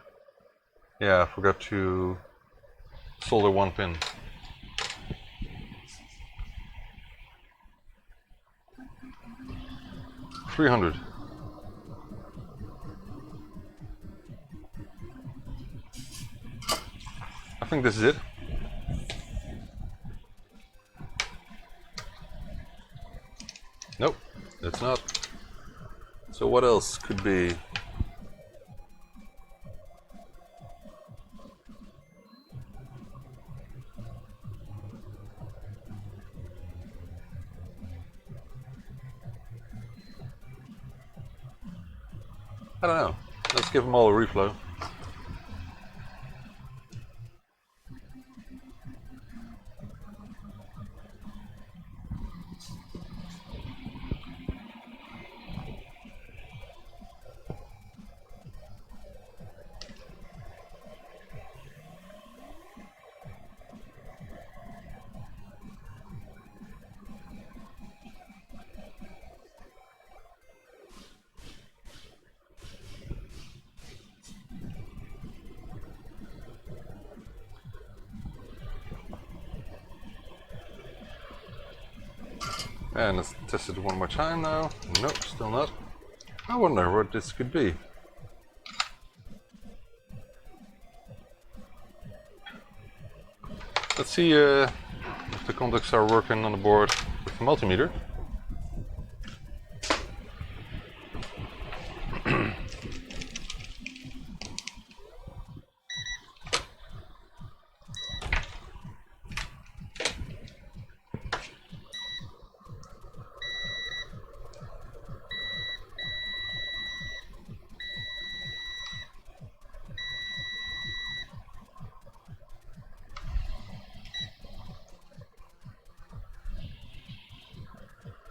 Yeah, I forgot to solder one pin. $300. I think this is it. Nope, it's not. So what else could be? I don't know. Let's give them all a reflow. And let's test it one more time now. Nope, still not. I wonder what this could be. Let's see if the contacts are working on the board with the multimeter.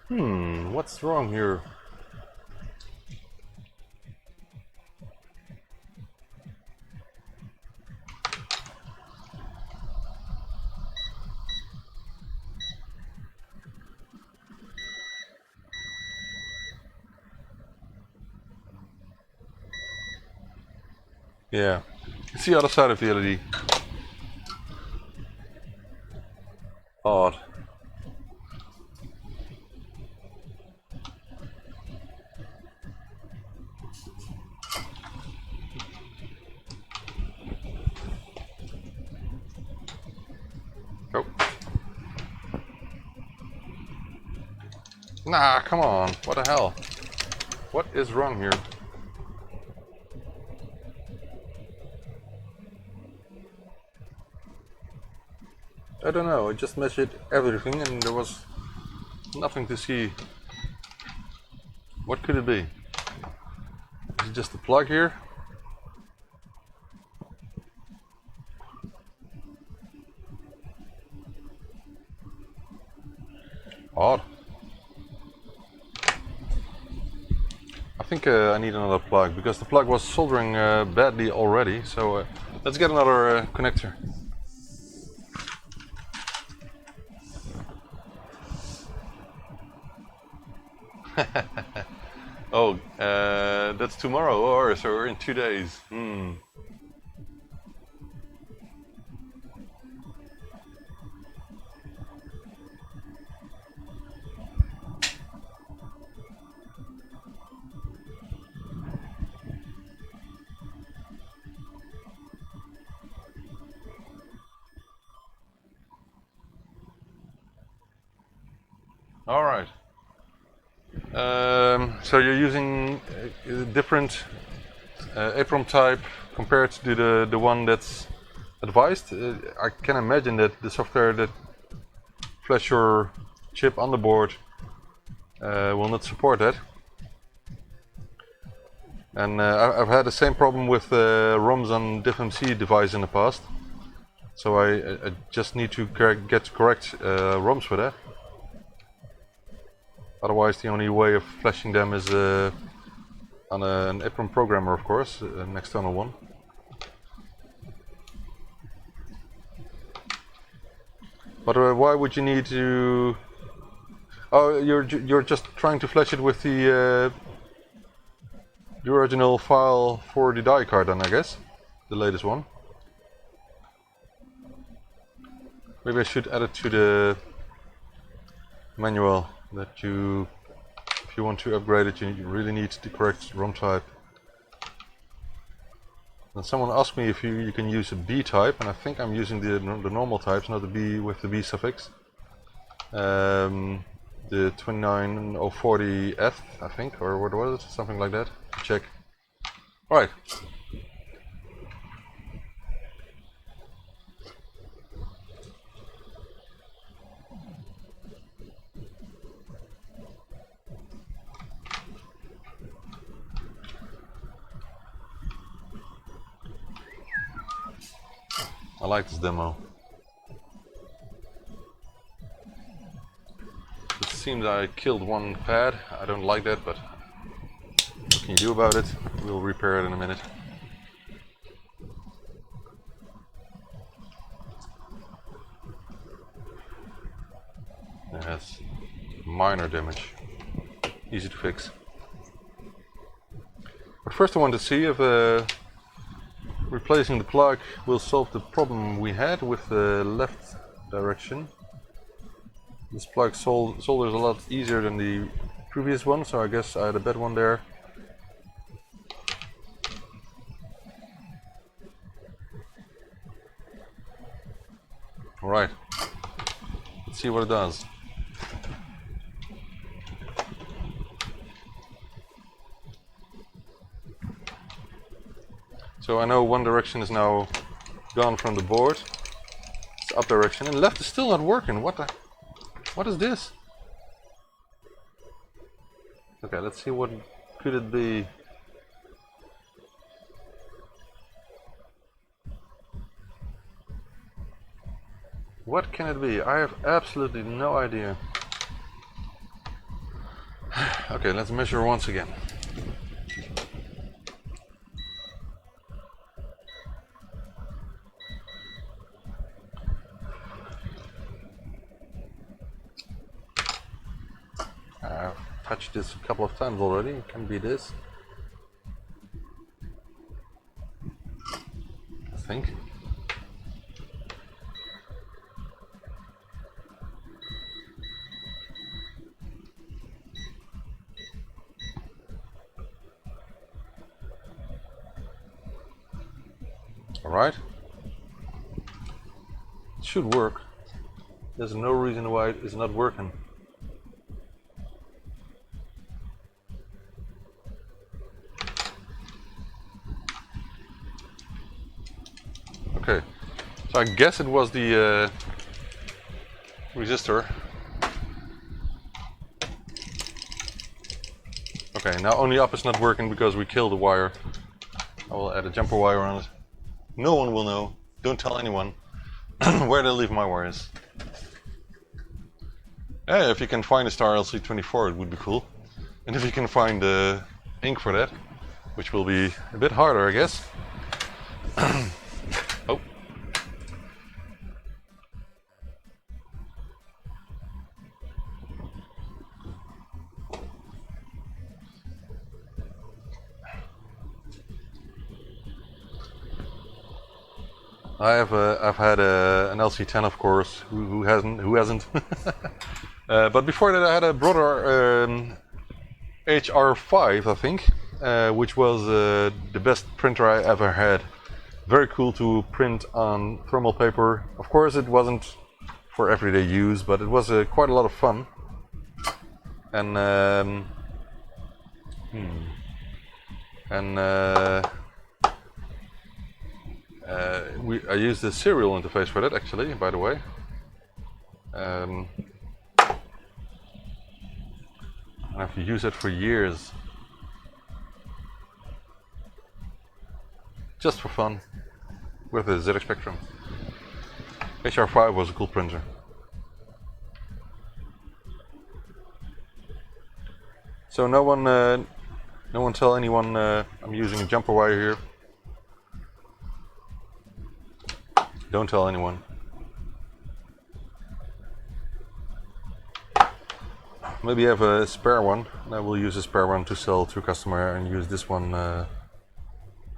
What's wrong here? Yeah, it's the other side of the LED. Odd. Oh. Nah, come on. What the hell? What is wrong here? I don't know. I just measured everything and there was nothing to see. What could it be? Is it just a plug here? Odd. I think I need another plug because the plug was soldering badly already. So let's get another connector. Oh, that's tomorrow, or so we're in 2 days. All right. So you're using a different EEPROM type compared to the one that's advised. I can imagine that the software that flash your chip on the board will not support that. And I've had the same problem with ROMs on diffMC device in the past. So I just need to get correct ROMs for that. Otherwise, the only way of flashing them is on an EEPROM programmer, of course, an external one. But why would you need to? Oh, you're just trying to flash it with the original file for the die card, then I guess, the latest one. Maybe I should add it to the manual that if you want to upgrade it, you really need the correct ROM type. And someone asked me if you can use a B type, and I think I'm using the normal types, not the B with the B suffix. The 29040F, I think, or what was it? Something like that. Check. Alright. I like this demo. It seems I killed one pad. I don't like that, but what can you do about it? We'll repair it in a minute. It has minor damage. Easy to fix. But first I want to see if replacing the plug will solve the problem we had with the left direction. This plug solders a lot easier than the previous one, so I guess I had a bad one there. Alright, let's see what it does. So I know one direction is now gone from the board. It's the up direction, and left is still not working. What is this? Okay, let's see what could it be. What can it be? I have absolutely no idea. Okay, let's measure once again. I've touched this a couple of times already. It can be this, I think. Alright. It should work. There's no reason why it is not working. Okay, so I guess it was the resistor. Okay, now only up is not working because we killed the wire. I will add a jumper wire on it. No one will know. Don't tell anyone where to leave my wires. Yeah, if you can find a star LC24, it would be cool. And if you can find ink for that, which will be a bit harder, I guess. Oh. I've had an LC10, of course. Who hasn't? But before that, I had a Brother HR5, I think, which was the best printer I ever had. Very cool to print on thermal paper. Of course, it wasn't for everyday use, but it was quite a lot of fun. And I used the serial interface for that, actually, by the way. And I've used it for years. Just for fun. With the ZX Spectrum. HR5 was a cool printer. So no one tell anyone I'm using a jumper wire here. Don't tell anyone. Maybe I have a spare one, and I will use a spare one to sell to a customer and use this one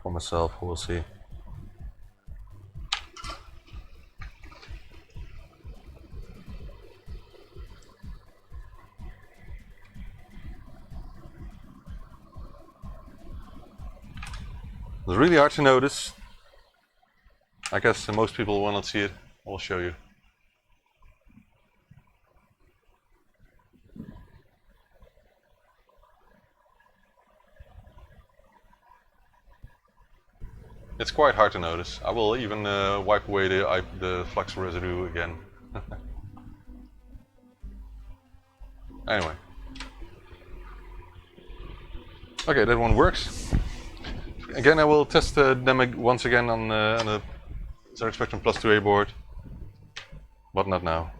for myself. We'll see. It's really hard to notice. I guess most people will not see it. I'll show you. It's quite hard to notice. I will even wipe away the flux residue again. Anyway. Okay, that one works. Again, I will test them once again on a ZX Spectrum Plus 2A board, but not now.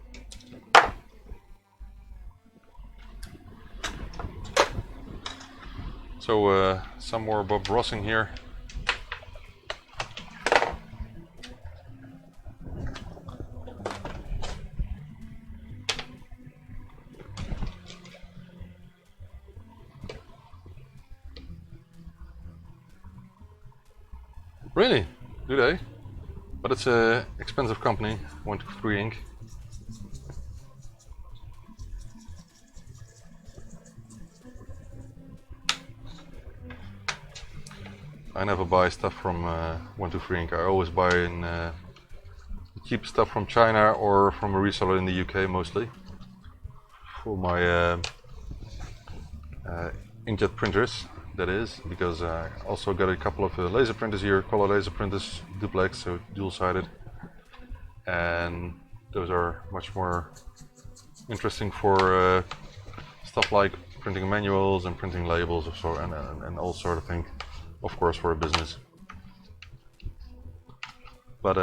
So some more Bob Ross in here. Really? Do they? But it's a expensive company, 123 Inc. I never buy stuff from 123 Inc. I always buy in cheap stuff from China or from a reseller in the UK mostly for my inkjet printers. That is, because I also got a couple of laser printers here, color laser printers, duplex, so dual-sided, and those are much more interesting for stuff like printing manuals and printing labels of sort and all sort of thing, of course, for a business. But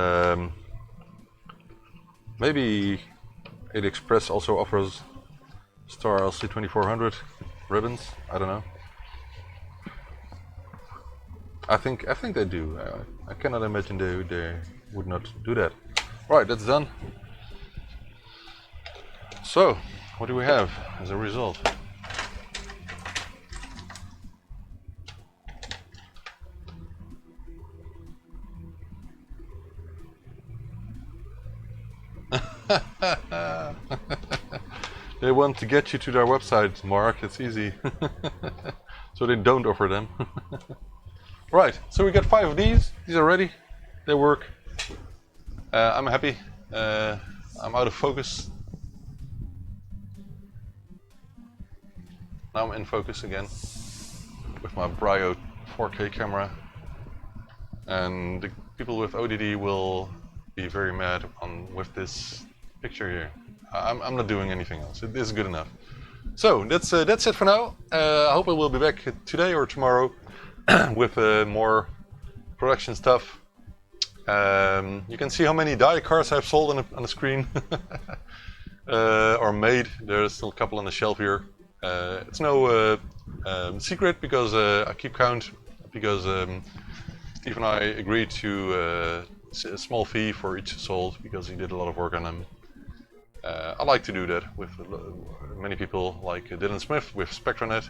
maybe AliExpress also offers Star LC2400 ribbons. I don't know. I think they do. I cannot imagine they would not do that. Right, that's done. So, what do we have as a result? They want to get you to their website, Mark. It's easy. So they don't offer them. Right, so we got 5 of these. These are ready. They work. I'm happy. I'm out of focus. Now I'm in focus again with my Brio 4K camera. And the people with ODD will be very mad with this picture here. I'm not doing anything else. It is good enough. So that's it for now. I hope I will be back today or tomorrow with more production stuff. You can see how many die cards I've sold on the screen or made. There's still a couple on the shelf here. It's no secret because I keep count, because Steve and I agreed to a small fee for each sold because he did a lot of work on them. I like to do that with many people, like Dylan Smith with SpectraNet,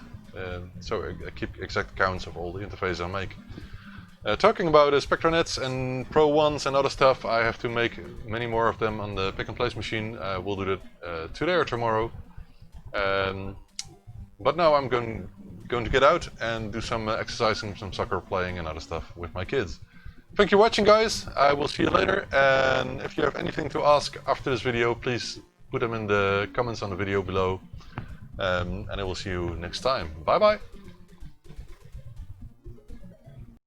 so I keep exact counts of all the interfaces I make. Talking about SpectraNets and Pro 1s and other stuff, I have to make many more of them on the pick and place machine. We'll do that today or tomorrow. But now I'm going to get out and do some exercising, some soccer playing and other stuff with my kids. Thank you for watching, guys. I will see you later, and if you have anything to ask after this video, please put them in the comments on the video below, and I will see you next time. Bye bye.